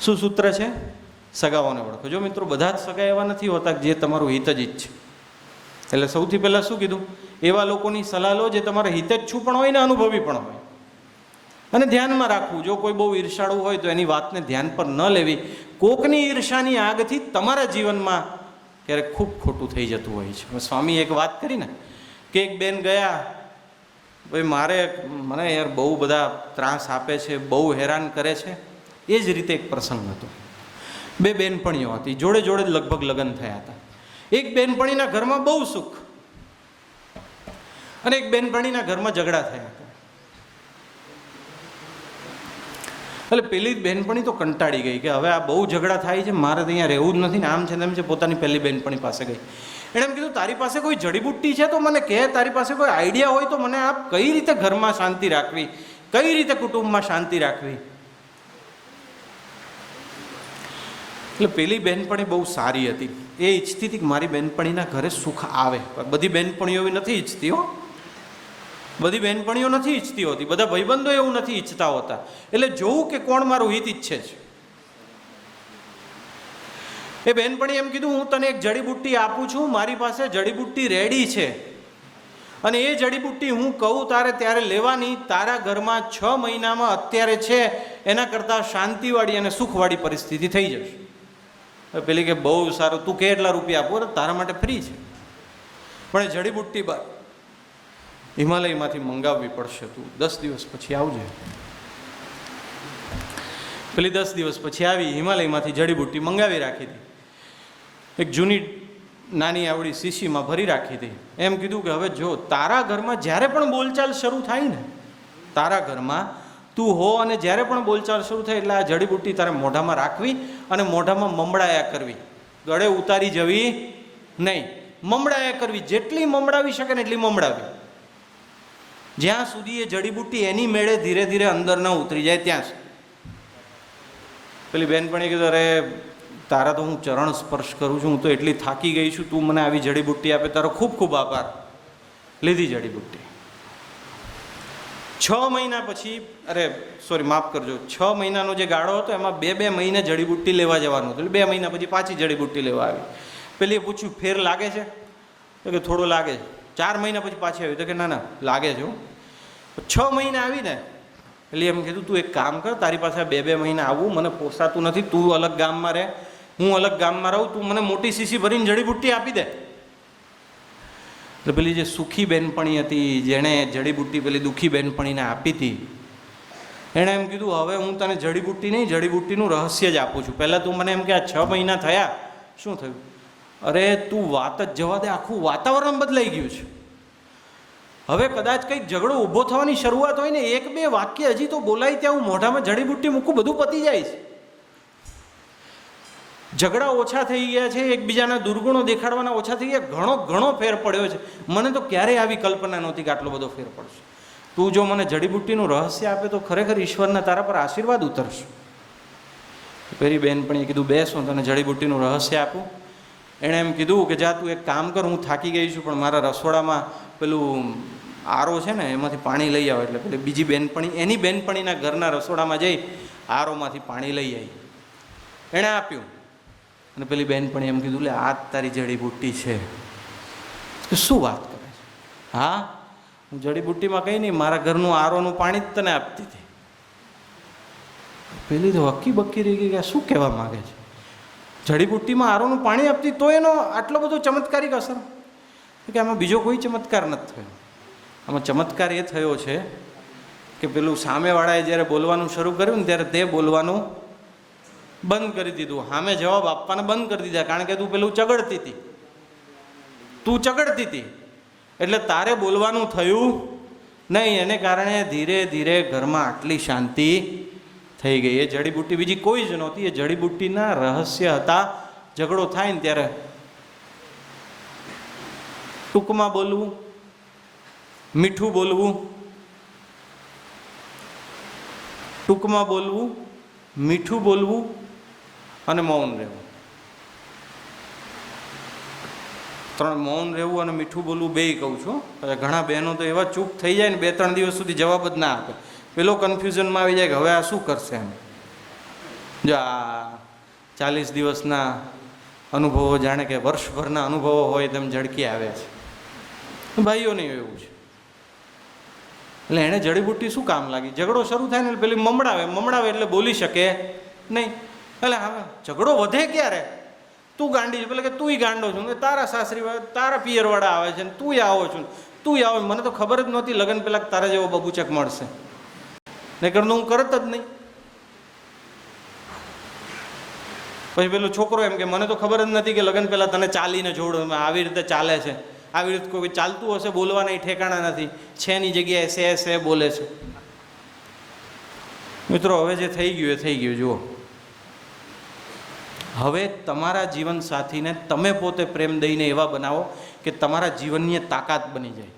શું સૂત્ર છે? સગાઓને ઓળખો. જો મિત્રો, બધા જ સગા એવા નથી હોતા જે તમારું હિત જ ઈચ્છે. એટલે સૌથી પહેલાં શું કીધું? એવા લોકોની સલાહ લો જે તમારા હિત જ છું પણ હોય ને અનુભવી પણ હોય. અને ધ્યાનમાં રાખવું, જો કોઈ બહુ ઈર્ષાળુ હોય તો એની વાતને ધ્યાન પર ન લેવી. કોકની ઈર્ષાની આગથી તમારા જીવનમાં ક્યારેક ખૂબ ખોટું થઈ જતું હોય છે. સ્વામી એક વાત કરી ને કે એક બેન ગયા, ભાઈ મને યાર બહુ બધા ત્રાસ આપે છે, બહુ હેરાન કરે છે. એ જ રીતે એક પ્રસંગ હતો. 2 બેનપણીઓ હતી, જોડે જોડે જ લગભગ લગ્ન થયા હતા. એક બેનપણીના ઘરમાં બહુ સુખ અને એક બેનપણીના ઘરમાં ઝઘડા થયા હતા. એટલે પેલી બેનપણી તો કંટાળી ગઈ કે હવે આ બહુ ઝઘડા થાય છે, મારે તો અહીંયા રહેવું જ નથી ને આમ છે ને એમ છે. પોતાની પહેલી બેનપણી પાસે ગઈ. એણે એમ કીધું તારી પાસે કોઈ જડીબુટ્ટી છે તો મને કહે, તારી પાસે કોઈ આઈડિયા હોય તો મને આપ, કઈ રીતે ઘરમાં શાંતિ રાખવી, કઈ રીતે કુટુંબમાં શાંતિ રાખવી. એટલે પેલી બેનપણી બહુ સારી હતી. એ ઈચ્છતી હતી કે મારી બેનપણીના ઘરે સુખ આવે. બધી બેનપણીઓ એવી નથી ઈચ્છતી હો, બધી બેનપણીઓ નથી ઈચ્છતી હોતી, બધા ભાઈબંધો એવું નથી ઈચ્છતા હોતા. એટલે જોવું કે કોણ મારું હિત ઈચ્છે છે. એ બેનપણી એમ કીધું હું તને એક જડીબુટ્ટી આપું છું, મારી પાસે જડીબુટ્ટી રેડી છે, અને એ જડીબુટ્ટી હું કહું તારે ત્યારે લેવાની. તારા ઘરમાં 6 મહિનામાં અત્યારે છે એના કરતાં શાંતિવાળી અને સુખવાળી પરિસ્થિતિ થઈ જશે. પેલી કે બહુ સારું, તું કેટલા રૂપિયા આપો? તારા માટે ફ્રી છે, પણ એ જડીબુટ્ટી બાદ હિમાલયમાંથી મંગાવવી પડશે. તું 10 દિવસ પછી આવજે. પેલી 10 દિવસ પછી આવી, હિમાલયમાંથી જડીબુટ્ટી મંગાવી રાખી હતી. એક જૂની નાની આવડી શીશીમાં ભરી રાખી હતી. એમ કીધું કે હવે જો તારા ઘરમાં જ્યારે પણ બોલચાલ શરૂ થાય ને, તારા ઘરમાં તું હો અને જ્યારે પણ બોલચાલ શરૂ થાય એટલે આ જડીબુટ્ટી તારે મોઢામાં રાખવી અને મોઢામાં મમડાયા કરવી, ગળે ઉતારી જવી નહીં. મમડાયા કરવી, જેટલી મમડાવી શકે ને એટલી મમડાવી, જ્યાં સુધી એ જડીબુટ્ટી એની મેળે ધીરે ધીરે અંદર ન ઉતરી જાય ત્યાં સુધી. પેલી બહેનપણીએ કીધું, અરે તારા તો હું ચરણ સ્પર્શ કરું છું, હું તો એટલી થાકી ગઈ છું, તું મને આવી જડીબુટ્ટી આપે, તારો ખૂબ ખૂબ આભાર. લીધી જડીબુટ્ટી. 6 મહિના પછી, અરે સોરી માફ કરજો, 6 મહિનાનો જે ગાળો હતો એમાં 2 મહિને જડીબુટ્ટી લેવા જવાનું હતું. એટલે 2 મહિના પછી પાછી જડીબુટ્ટી લેવા આવી. પેલીએ પૂછ્યું ફેર લાગે છે? તો કે થોડું લાગે છે. 4 મહિના પછી પાછી આવી. તો કે ના ના લાગે છે. 6 મહિના આવી ને એટલે એમ કીધું તું એક કામ કર, તારી પાસે 2 મહિના આવવું મને પોસાતું નથી, તું અલગ ગામમાં રહે, હું અલગ ગામમાં રહું, તું મને મોટી શીશી ભરીને જડીબુટ્ટી આપી દે. એટલે પેલી જે સુખી બહેનપણી હતી, જેણે જડીબુટ્ટી પેલી દુઃખી બહેનપણીને આપી હતી, એણે એમ કીધું હવે હું તને જડીબુટ્ટી નહીં, જડીબુટ્ટીનું રહસ્ય જ આપું છું. પહેલાં તું મને એમ કે આ 6 મહિના થયા, શું થયું? અરે તું વાત જ જવા દે, આખું વાતાવરણ બદલાઈ ગયું છે. હવે કદાચ કંઈક ઝઘડો ઊભો થવાની શરૂઆત હોય ને, 1-2 વાક્ય હજી તો બોલાય ત્યાં હું મોઢામાં જડીબુટ્ટી મૂકું, બધું પતી જાય છે. ઝઘડા ઓછા થઈ ગયા છે, એકબીજાના દુર્ગુણો દેખાડવાના ઓછા થઈ ગયા, ઘણો ફેર પડ્યો છે. મને તો ક્યારેય આવી કલ્પના નહોતી કે આટલો બધો ફેર પડશે. તું જો મને જડીબુટ્ટીનું રહસ્ય આપે તો ખરેખર ઈશ્વરના તારા પર આશીર્વાદ ઉતરશે. પેલી બહેનપણીએ કીધું બેસ, હું તને જડીબુટ્ટીનું રહસ્ય આપું. એણે એમ કીધું કે જા તું એક કામ કર, હું થાકી ગઈ છું પણ મારા રસોડામાં પેલું આરો છે ને એમાંથી પાણી લઈ આવે. એટલે પેલી બીજી બહેનપણી એની બહેનપણીના ઘરના રસોડામાં જઈ આરોમાંથી પાણી લઈ આવી. એણે આપ્યું અને પેલી બહેનપણી એમ કીધું લે આ તારી જડીબુટ્ટી છે. કે શું વાત કરે છે? હા હું જડીબુટ્ટીમાં કંઈ નહીં, મારા ઘરનું આરોનું પાણી જ તને આપતી હતી. પેલી તો હક્કી બક્કી રહી ગઈ કે શું કહેવા માગે છે? જડીબુટ્ટીમાં આરોનું પાણી આપતી તો એનો આટલો બધો ચમત્કારિક અસર? કે આમાં બીજો કોઈ ચમત્કાર નથી થયો. આમાં ચમત્કાર એ થયો છે કે પેલું સામેવાળાએ જ્યારે બોલવાનું શરૂ કર્યું ને ત્યારે તે બોલવાનું બંધ કરી દીધું, સામે જવાબ આપવાને બંધ કરી દીધા. કારણ કે તું પેલું ચગડતી હતી એટલે તારે બોલવાનું થયું નહીં. એને કારણે ધીરે ધીરે ઘરમાં આટલી શાંતિ થઈ ગઈ. એ જડીબુટ્ટી બીજી કોઈ જ નહોતી, એ જડીબુટ્ટીના રહસ્ય હતા. ઝઘડો થાય ને ત્યારે ટૂંકમાં બોલવું, મીઠું બોલવું, ટૂંકમાં બોલવું, મીઠું બોલવું અને મૌન રહેવું. 3 મૌન રહેવું અને મીઠું બોલવું બેય કહું છું. ઘણા બહેનો તો એવા ચૂપ થઈ જાય ને 2-3 દિવસ સુધી જવાબ જ ના આપે. પેલો કન્ફ્યુઝનમાં આવી જાય કે હવે આ શું કરશે એમ. જો આ 40 દિવસના અનુભવો જાણે કે વર્ષભરના અનુભવો હોય તેમ ઝડકી આવે છે. ભાઈઓને એવું છે. એટલે એણે જડીબુટ્ટી શું કામ લાગી? ઝઘડો શરૂ થાય ને પેલી મમડાવે એટલે બોલી શકે નહીં. એટલે હવે ઝઘડો વધે ક્યારે? તું ગાંડી છે, પેલે કે તુંય ગાંડો છું, તારા સાસરી તારા પિયરવાળા આવે છે ને તું આવો છું, તું આવો. મને તો ખબર જ નહોતી લગ્ન પેલા તારા જેવો બબુચક મળશે, નહીંતર હું કરત જ નહીં. પછી પેલો છોકરો એમ કે મને તો ખબર જ નથી કે લગ્ન પહેલાં તને ચાલીને જોડો, આવી રીતે ચાલે છે, આવી રીતે કોઈ ચાલતું હશે, બોલવાના ઠેકાણા નથી, છેની જગ્યાએ સે બોલે છે. મિત્રો હવે જે થઈ ગયું એ થઈ ગયું. જુઓ, હવે તમારા જીવન સાથીને તમે પોતે પ્રેમ દઈને એવા બનાવો કે તમારા જીવનની તાકાત બની જાય.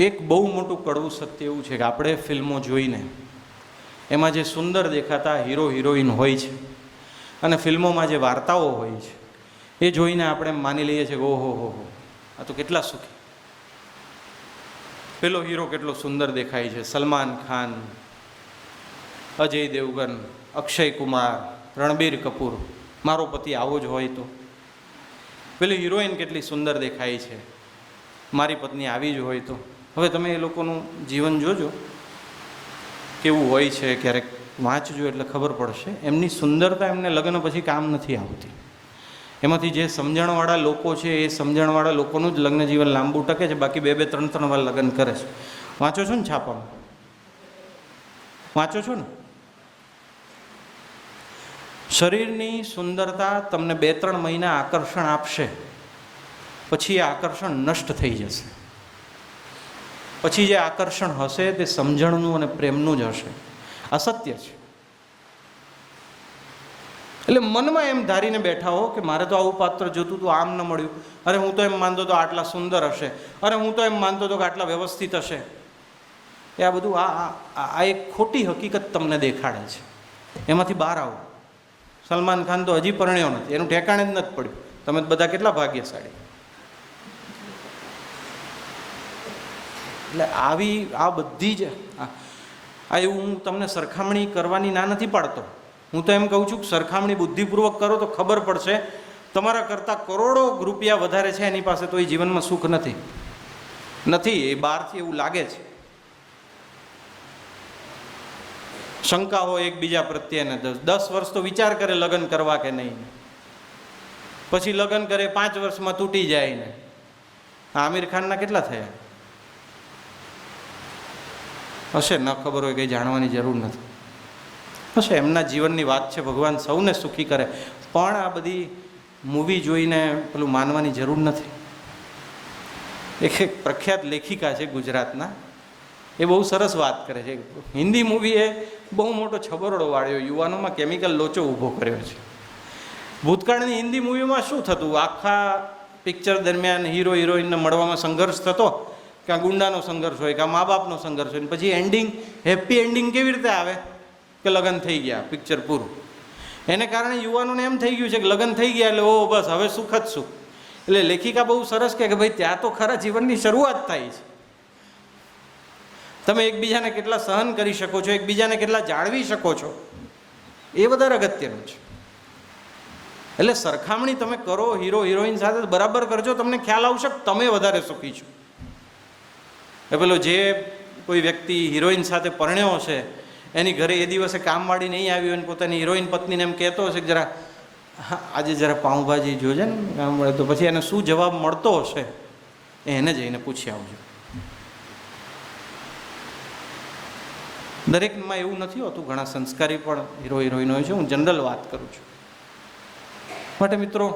એક બહુ મોટું કડવું સત્ય એવું છે કે આપણે ફિલ્મો જોઈને એમાં જે સુંદર દેખાતા હીરો હિરોઈન હોય છે અને ફિલ્મોમાં જે વાર્તાઓ હોય છે એ જોઈને આપણે માની લઈએ છીએ કે ઓહો હો આ તો કેટલા સુખી, પેલો હીરો કેટલો સુંદર દેખાય છે, સલમાન ખાન, અજય દેવગન, અક્ષય કુમાર, રણબીર કપૂર, મારો પતિ આવો જ હોય તો. પેલી હિરોઈન કેટલી સુંદર દેખાય છે, મારી પત્ની આવી જ હોય તો. હવે તમે એ લોકોનું જીવન જોજો કેવું હોય છે, ક્યારેક વાંચજો એટલે ખબર પડશે. એમની સુંદરતા એમને લગ્ન પછી કામ નથી આવતી. એમાંથી જે સમજણવાળા લોકો છે એ સમજણવાળા લોકોનું જ લગ્ન જીવન લાંબુ ટકે છે, બાકી 2-2, 3-3 વાર લગ્ન કરે છે. વાંચો છો ને છાપામાં? વાંચો છો ને? શરીરની સુંદરતા તમને 2-3 મહિના આકર્ષણ આપશે, પછી એ આકર્ષણ નષ્ટ થઈ જશે. પછી જે આકર્ષણ હશે તે સમજણનું અને પ્રેમનું જ હશે. અસત્ય છે. એટલે મનમાં એમ ધારીને બેઠા હો કે મારે તો આવું પાત્ર જોતું હતું, આમ ન મળ્યું. અરે હું તો એમ માનતો હતો આટલા સુંદર હશે, અરે હું તો એમ માનતો હતો કે આટલા વ્યવસ્થિત હશે. એ આ બધું આ એક ખોટી હકીકત તમને દેખાડે છે. એમાંથી બહાર આવો. સલમાન ખાન તો હજી પરણ્યો નથી, એનું ઠેકાણે જ નથી પડ્યું. તમે બધા કેટલા ભાગ્યશાળી. એટલે આ બધી જ એવું હું તમને સરખામણી કરવાની ના નથી પાડતો. હું તો એમ કહું છું કે સરખામણી બુદ્ધિપૂર્વક કરો તો ખબર પડશે તમારા કરતાં કરોડો રૂપિયા વધારે છે એની પાસે, તો એ જીવનમાં સુખ નથી. એ બહારથી એવું લાગે છે. શંકા હોય એકબીજા પ્રત્યેને 10 વર્ષ તો વિચાર કરે લગ્ન કરવા કે નહીં, પછી લગ્ન કરે 5 વર્ષમાં તૂટી જાય ને. આમિર ખાનના કેટલા થયા હશે? ન ખબર હોય કંઈ જાણવાની જરૂર નથી. હશે, એમના જીવનની વાત છે. ભગવાન સૌને સુખી કરે, પણ આ બધી મૂવી જોઈને પેલું માનવાની જરૂર નથી. એક પ્રખ્યાત લેખિકા છે ગુજરાતના, એ બહુ સરસ વાત કરે છે. હિન્દી મૂવીએ બહુ મોટો છબરડો વાળ્યો, યુવાનોમાં કેમિકલ લોચો ઊભો કર્યો છે. ભૂતકાળની હિન્દી મૂવીમાં શું થતું? આખા પિક્ચર દરમિયાન હીરો હિરોઈનને મળવામાં સંઘર્ષ થતો, કાં ગુંડાનો સંઘર્ષ હોય, કાં મા બાપનો સંઘર્ષ હોય. પછી એન્ડિંગ, હેપી એન્ડિંગ કેવી રીતે આવે કે લગ્ન થઈ ગયા, પિક્ચર પૂરું. એને કારણે યુવાનોને એમ થઈ ગયું છે કે લગ્ન થઈ ગયા એટલે ઓ બસ હવે સુખ જ સુખ. એટલે લેખિકા બહુ સરસ કહે કે ભાઈ ત્યાં તો ખરા જીવનની શરૂઆત થાય છે. તમે એકબીજાને કેટલા સહન કરી શકો છો, એકબીજાને કેટલા જાળવી શકો છો, એ વધારે અગત્યનું છે. એટલે સરખામણી તમે કરો હીરો હિરોઈન સાથે બરાબર કરજો, તમને ખ્યાલ આવશે કે તમે વધારે સુખી છો. એ પેલો જે કોઈ વ્યક્તિ હિરોઈન સાથે પરણ્યો હશે, એની ઘરે એ દિવસે કામવાળી નહીં આવી હોય ને પોતાની હિરોઈન પત્નીને એમ કહેતો હશે કે જરા આજે જરા પાઉંભાજી જોજે ને કામ મળે, તો પછી એને શું જવાબ મળતો હશે એને જઈને પૂછી આવજો. દરેકમાં એવું નથી હોતું, ઘણા સંસ્કારી પણ હીરો હિરોઈન હોય છે. હું જનરલ વાત કરું છું. માટે મિત્રો,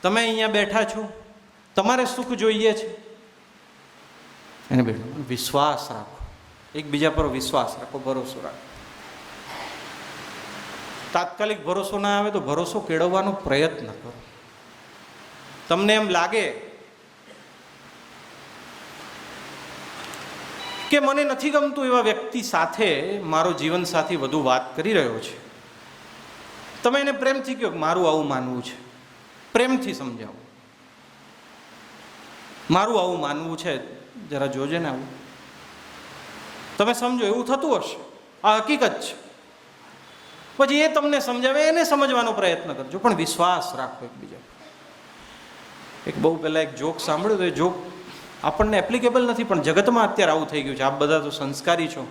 તમે અહીંયા બેઠા છો, તમારે સુખ જોઈએ છે, એને બેઠો વિશ્વાસ રાખો, એકબીજા પર વિશ્વાસ રાખો, ભરોસો રાખો. તાત્કાલિક ભરોસો ના આવે તો ભરોસો કેળવવાનો પ્રયત્ન કરો. તમને એમ લાગે કે મને નથી ગમતું એવા વ્યક્તિ સાથે મારો જીવનસાથી વધુ વાત કરી રહ્યો છે, તમે એને પ્રેમથી કહો કે મારું આવું માનવું છે. પ્રેમથી સમજાવો, મારું આવું માનવું છે, જરા જોજે ને આવું. તમે સમજો એવું થતું હશે, આ હકીકત છે. પછી એ તમને સમજાવે, એને સમજવાનો પ્રયત્ન કરજો, પણ વિશ્વાસ રાખો એકબીજા. એક બહુ પહેલાં એક જોક સાંભળ્યો તો એ જોક આપણને એપ્લિકેબલ નથી, પણ જગતમાં અત્યારે આવું થઈ ગયું છે. આપ બધા તો સંસ્કારી છો,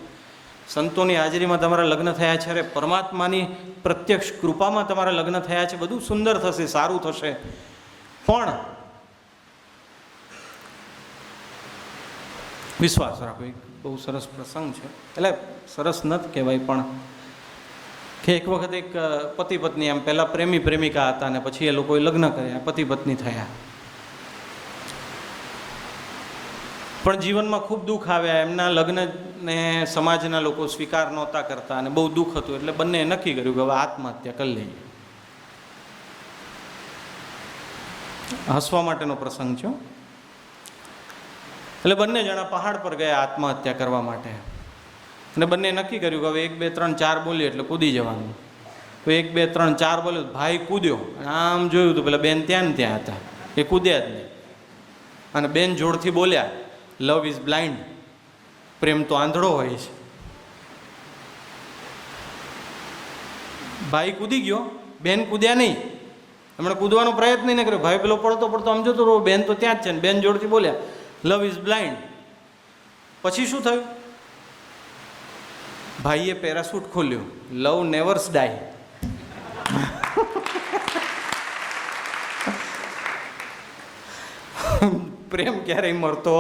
સંતોની હાજરીમાં તમારા લગ્ન થયા છે, અરે પરમાત્માની પ્રત્યક્ષ કૃપામાં તમારા લગ્ન થયા છે, બધું સુંદર થશે, સારું થશે. પણ વિશ્વાસ રાખો. એક બહુ સરસ પ્રસંગ છે, એટલે સરસ નથી કહેવાય, પણ કે એક વખત એક પતિ પત્ની એમ પહેલાં પ્રેમી પ્રેમિકા હતા ને પછી એ લોકોએ લગ્ન કર્યા, પતિ પત્ની થયા. પણ જીવનમાં ખૂબ દુઃખ આવ્યા. એમના લગ્નને સમાજના લોકો સ્વીકાર નહોતા કરતા અને બહુ દુઃખ હતું, એટલે બંને નક્કી કર્યું કે હવે આત્મહત્યા કરી લઈએ. હસવા માટેનો પ્રસંગ છે. એટલે બંને જણા પહાડ પર ગયા આત્મહત્યા કરવા માટે, અને બંને નક્કી કર્યું કે હવે 1 2 3 4 બોલીએ એટલે કૂદી જવાનું. તો 1 2 3 4 બોલ્યો, ભાઈ કૂદ્યો. આમ જોયું તો પેલા બેન ત્યાં ને ત્યાં હતા, એ કૂદ્યા જ નહીં. અને બેન જોરથી બોલ્યા, લવ ઇઝ બ્લાઇન્ડ, પ્રેમ તો આંધળો હોય છે. ભાઈ કૂદી ગયો, બેન કૂદ્યા નહીં. એમણે કૂદવાનો પ્રયત્ન ન કર્યો. ભાઈ પેલો પડતો પડતો આમ જતો રહ્યો, બેન તો ત્યાં જ છે ને બેન જોડથી બોલ્યા લવ ઇઝ બ્લાઇન્ડ. પછી શું થયું? ભાઈએ પેરાશૂટ ખોલ્યું. લવ નેવર્સ ડાય. પ્રેમ ક્યારેય મરતો.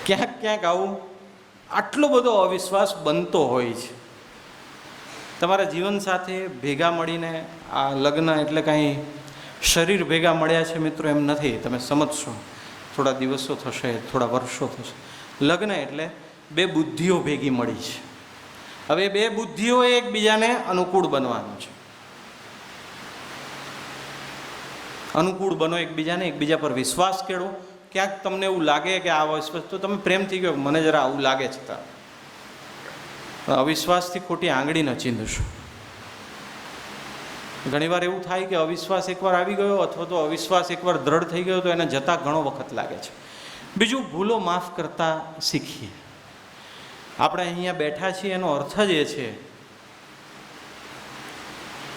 ક્યાંક ક્યાંક આવું આટલો બધો અવિશ્વાસ બનતો હોય છે. તમારા જીવન સાથે ભેગા મળીને આ લગ્ન એટલે કાંઈ શરીર ભેગા મળ્યા છે મિત્રો એમ નથી. તમે સમજશો, થોડા દિવસો થશે, થોડા વર્ષો થશે. લગ્ન એટલે બે બુદ્ધિઓ ભેગી મળી છે. હવે બે બુદ્ધિઓ એકબીજાને અનુકૂળ બનવાનું છે. અનુકૂળ બનો એકબીજાને, એકબીજા પર વિશ્વાસ કેળવો. ક્યાંક તમને એવું લાગે કે આ વિશ્વાસ, તો તમે પ્રેમથી કહો મને જરા આવું લાગે છે તાર. અવિશ્વાસથી ખોટી આંગળી ન ચીંધશો. ઘણીવાર એવું થાય કે અવિશ્વાસ એકવાર આવી ગયો અથવા તો અવિશ્વાસ એકવાર દ્રઢ થઈ ગયો તો એને જતાં ઘણો વખત લાગે છે. બીજું, ભૂલો માફ કરતા શીખીએ. આપણે અહીંયા બેઠા છીએ એનો અર્થ જ એ છે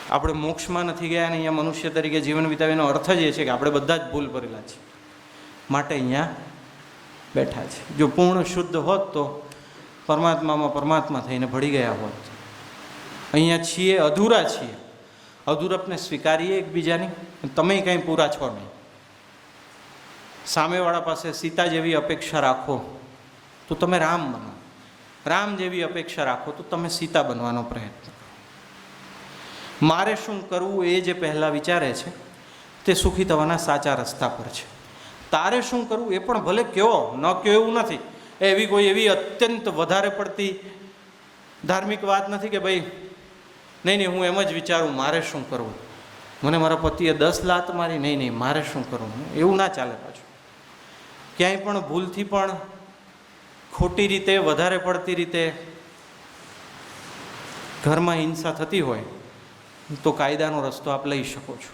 આપણે મોક્ષમાં નથી ગયા અને અહીંયા મનુષ્ય તરીકે જીવન વિતાવીનો અર્થ જ એ છે કે આપણે બધા જ ભૂલ ભરેલા છીએ, માટે અહીંયા બેઠા છે. જો પૂર્ણ શુદ્ધ હોત તો પરમાત્મામાં પરમાત્મા થઈને ભળી ગયા હોત. અહીંયા છીએ, અધૂરા છીએ. અધૂરપને સ્વીકારીએ એકબીજાની. તમે કંઈ પૂરા છો નહીં. સામેવાળા પાસે સીતા જેવી અપેક્ષા રાખો તો તમે રામ બનો. રામ જેવી અપેક્ષા રાખો તો તમે સીતા બનવાનો પ્રયત્ન કરો. મારે શું કરવું એ જે પહેલાં વિચારે છે તે સુખી થવાના સાચા રસ્તા પર છે. તારે શું કરવું એ પણ ભલે કયો, ન કયો એવું નથી. એવી કોઈ એવી અત્યંત વધારે પડતી ધાર્મિક વાત નથી કે ભાઈ નહીં હું એમ જ વિચારું મારે શું કરવું, મને મારા પતિએ 10 લાત મારી, નહીં મારે શું કરવું, એવું ના ચાલે. પાછું ક્યાંય પણ ભૂલથી પણ ખોટી રીતે વધારે પડતી રીતે ઘરમાં હિંસા થતી હોય તો કાયદાનો રસ્તો આપ લઈ શકો છો.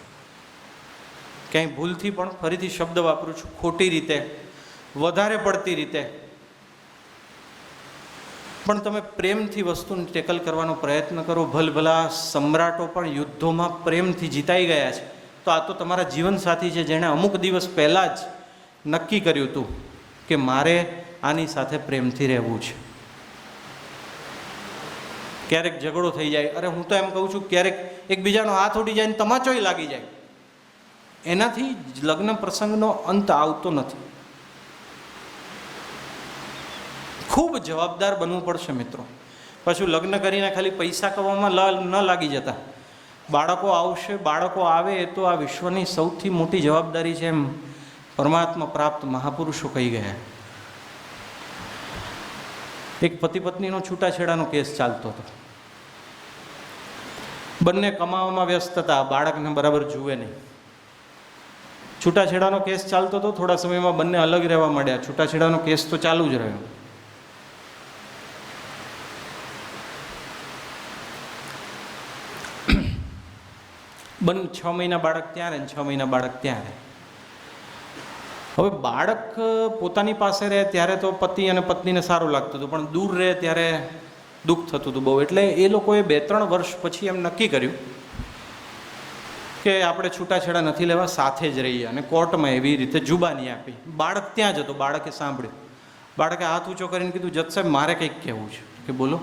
ક્યાંય ભૂલથી પણ, ફરીથી શબ્દ વાપરું છું, ખોટી રીતે વધારે પડતી રીતે પણ તમે પ્રેમથી વસ્તુને ટેકલ કરવાનો પ્રયત્ન કરો. ભલભલા સમ્રાટો પણ યુદ્ધોમાં પ્રેમથી જીતાઈ ગયા છે. તો આ તો તમારા જીવનસાથી છે જેણે અમુક દિવસ પહેલાં જ નક્કી કર્યું હતું કે મારે આની સાથે પ્રેમથી રહેવું છે. ક્યારેક ઝઘડો થઈ જાય, અરે હું તો એમ કહું છું ક્યારેક એકબીજાનો હાથ ઉડી જાય ને તમાચોય લાગી જાય, એનાથી લગ્ન પ્રસંગનો અંત આવતો નથી. ખૂબ જવાબદાર બનવું પડશે મિત્રો. પાછું લગ્ન કરીને ખાલી પૈસા કમાવામાં ન લાગી જતા. બાળકો આવશે, બાળકો આવે એ તો આ વિશ્વની સૌથી મોટી જવાબદારી છે એમ પરમાત્મા પ્રાપ્ત મહાપુરુષો કહી ગયા. એક પતિ પત્નીનો છૂટાછેડાનો કેસ ચાલતો હતો. બંને કમાવામાં વ્યસ્ત હતા, બાળકને બરાબર જુએ નહીં. છૂટાછેડાનો કેસ ચાલતો હતો. થોડા સમયમાં બંને અલગ રહેવા માંડ્યા. છૂટાછેડાનો કેસ તો ચાલુ જ રહ્યો. બંને 6 મહિના બાળક ત્યાં રહે, 6 મહિના બાળક ત્યાં રહે. હવે બાળક પોતાની પાસે રહે ત્યારે તો પતિ અને પત્નીને સારું લાગતું હતું, પણ દૂર રહે ત્યારે દુઃખ થતું હતું બહુ. એટલે એ લોકોએ 2-3 વર્ષ પછી એમ નક્કી કર્યું કે આપણે છૂટાછેડા નથી લેવા, સાથે જ રહીએ. અને કોર્ટમાં એવી રીતે જુબાની આપી. બાળક ત્યાં જ હતો. બાળકે સાંભળ્યું. બાળકે હાથ ઊંચો કરીને કીધું, જજ સાહેબ મારે કંઈક કહેવું છે. કે બોલો.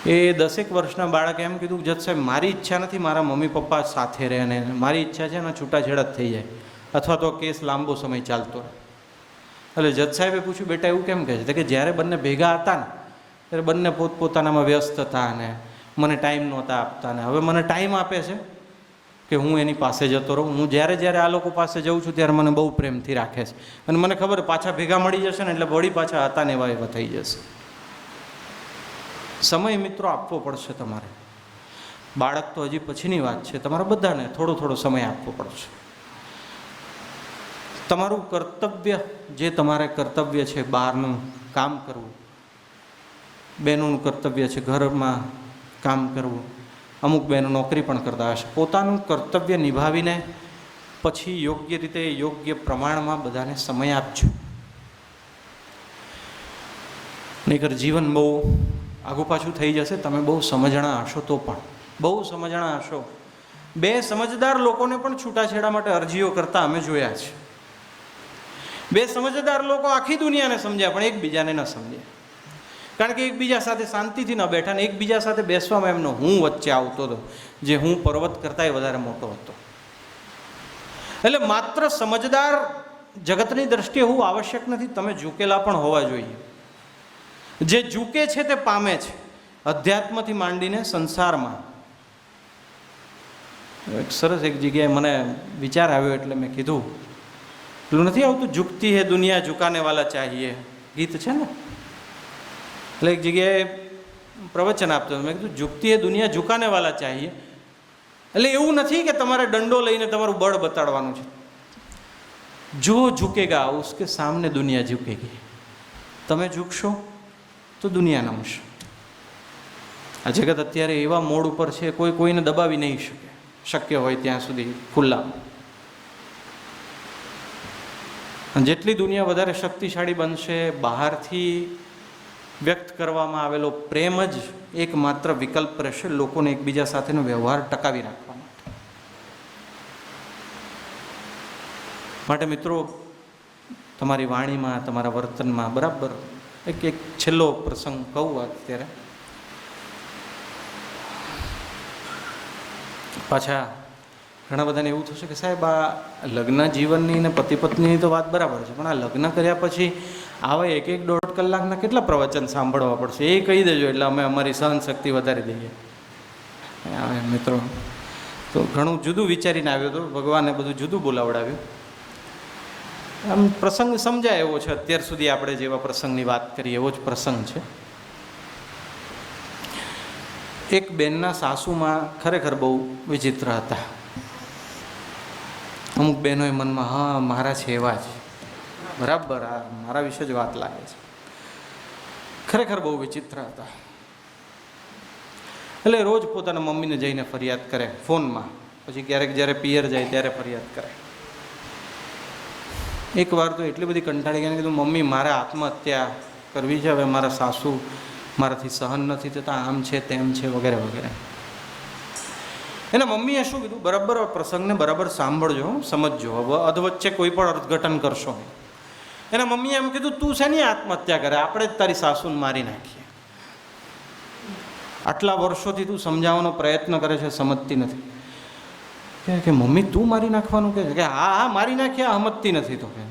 એ 10 વર્ષના બાળકે એમ કીધું, જજ સાહેબ મારી ઈચ્છા નથી મારા મમ્મી પપ્પા સાથે રહે, અને મારી ઈચ્છા છે ને છૂટાછેડા જ થઈ જાય અથવા તો કેસ લાંબો સમય ચાલતો રહે. એટલે જજ સાહેબે પૂછ્યું, બેટા એવું કેમ કહે છે? કે જ્યારે બંને ભેગા હતા ને ત્યારે બંને પોતપોતાનામાં વ્યસ્ત હતા અને મને ટાઈમ નહોતા આપતા, ને હવે મને ટાઈમ આપે છે કે હું એની પાસે જતો રહું. હું જ્યારે આ લોકો પાસે જઉં છું ત્યારે મને બહુ પ્રેમથી રાખે છે, અને મને ખબર પાછા ભેગા મળી જશે ને એટલે વળી પાછા હતા ને એવા થઈ જશે. સમય મિત્રો આપવો પડશે તમારે. બાળક તો હજી પછીની વાત છે. તમારે બધાને થોડો સમય આપવો પડશે. તમારું કર્તવ્ય, જે તમારે કર્તવ્ય છે બહારનું કામ કરવું, બહેનોનું કર્તવ્ય છે ઘરમાં કામ કરવું, અમુક બહેનો નોકરી પણ કરતા હશે. પોતાનું કર્તવ્ય નિભાવીને પછી યોગ્ય રીતે, યોગ્ય પ્રમાણમાં બધાને સમય આપજો. નહીંતર જીવન બહુ આગુ પાછું થઈ જશે, તમે બહુ સમજણા હશો તો પણ, બહુ સમજણા હશો. 2 સમજદાર લોકોને પણ છૂટાછેડા માટે અરજીઓ કરતા અમે જોયા છે. 2 સમજદાર લોકો આખી દુનિયાને સમજ્યા પણ એકબીજાને ન સમજ્યા, કારણ કે એકબીજા સાથે શાંતિથી ન બેઠા ને એકબીજા સાથે બેસવામાં એમનો હું વચ્ચે આવતો હતો, જે હું પર્વત કરતાંય વધારે મોટો હતો. એટલે માત્ર સમજદાર જગતની દ્રષ્ટિએ હું આવશ્યક નથી, તમે ઝૂકેલા પણ હોવા જોઈએ. જે ઝૂકે છે તે પામે છે, અધ્યાત્મથી માંડીને સંસારમાં. એક સરસ એક જગ્યાએ મને વિચાર આવ્યો એટલે મેં કીધું, પેલું નથી આવતું ઝુકતી હે દુનિયા ઝુકાને વાલા ચાહીએ, ગીત છે ને. એટલે એક જગ્યાએ પ્રવચન આપતો, મેં કીધું ઝુકતી હે દુનિયા ઝુકાને વાલા ચાહીએ. એટલે એવું નથી કે તમારે દંડો લઈને તમારું બળ બતાડવાનું છે. જો ઝુકેગા ઉસકે સામને દુનિયા ઝુકેગી. તમે ઝૂકશો તો દુનિયા નમશે. આ જગત અત્યારે એવા મોડ ઉપર છે, કોઈ કોઈને દબાવી નહીં શકે, શક્ય હોય ત્યાં સુધી ખુલ્લા. જેટલી દુનિયા વધારે શક્તિશાળી બનશે, બહારથી વ્યક્ત કરવામાં આવેલો પ્રેમ જ એકમાત્ર વિકલ્પ રહેશે લોકોને એકબીજા સાથેનો વ્યવહાર ટકાવી રાખવા માટે. મિત્રો, તમારી વાણીમાં, તમારા વર્તનમાં બરાબર એક છેલ્લો પ્રસંગ કહું અત્યારે. પાછા ઘણા બધાને એવું થશે કે સાહેબ આ લગ્ન જીવનની ને પતિ પત્નીની તો વાત બરાબર છે, પણ આ લગ્ન કર્યા પછી આવા 1-1 કલાકના કેટલા પ્રવચન સાંભળવા પડશે, એ કહી દેજો એટલે અમે અમારી સહનશક્તિ વધારી દઈએ. મિત્રો, તો ઘણું જુદું વિચારીને આવ્યો હતો, ભગવાને બધું જુદું બોલાવડાવ્યું. આમ પ્રસંગ સમજાય એવો છે, અત્યાર સુધી આપણે જેવા પ્રસંગની વાત કરીએ એવો જ પ્રસંગ છે. એક બેનના સાસુમાં ખરેખર બહુ વિચિત્ર હતા. અમુક બહેનોએ મનમાં હા મારા છે એવા જ, બરાબર આ મારા વિશે જ વાત લાગે છે. ખરેખર બહુ વિચિત્ર હતા. એટલે રોજ પોતાના મમ્મીને જઈને ફરિયાદ કરે ફોનમાં, પછી ક્યારેક જ્યારે પિયર જાય ત્યારે ફરિયાદ કરે. એકવાર તો એટલી બધી કંટાળી ગઈ, કીધું મમ્મી મારે આત્મહત્યા કરવી છે, હવે મારા સાસુ મારાથી સહન નથી થતા, આમ છે તેમ છે વગેરે વગેરે. એના મમ્મીએ શું કીધું, બરાબર પ્રસંગને બરાબર સાંભળજો, સમજજો, હવે અધવચ્ચે કોઈ પણ અર્થઘટન કરશો. એના મમ્મીએ એમ કીધું તું શેની આત્મહત્યા કરે, આપણે જ તારી સાસુને મારી નાખીએ. આટલા વર્ષોથી તું સમજાવવાનો પ્રયત્ન કરે છે, સમજતી નથી. કે મમ્મી તું મારી નાખવાનું કહે છે? કે હા હા મારી નાખીએ, સમજતી નથી તો કે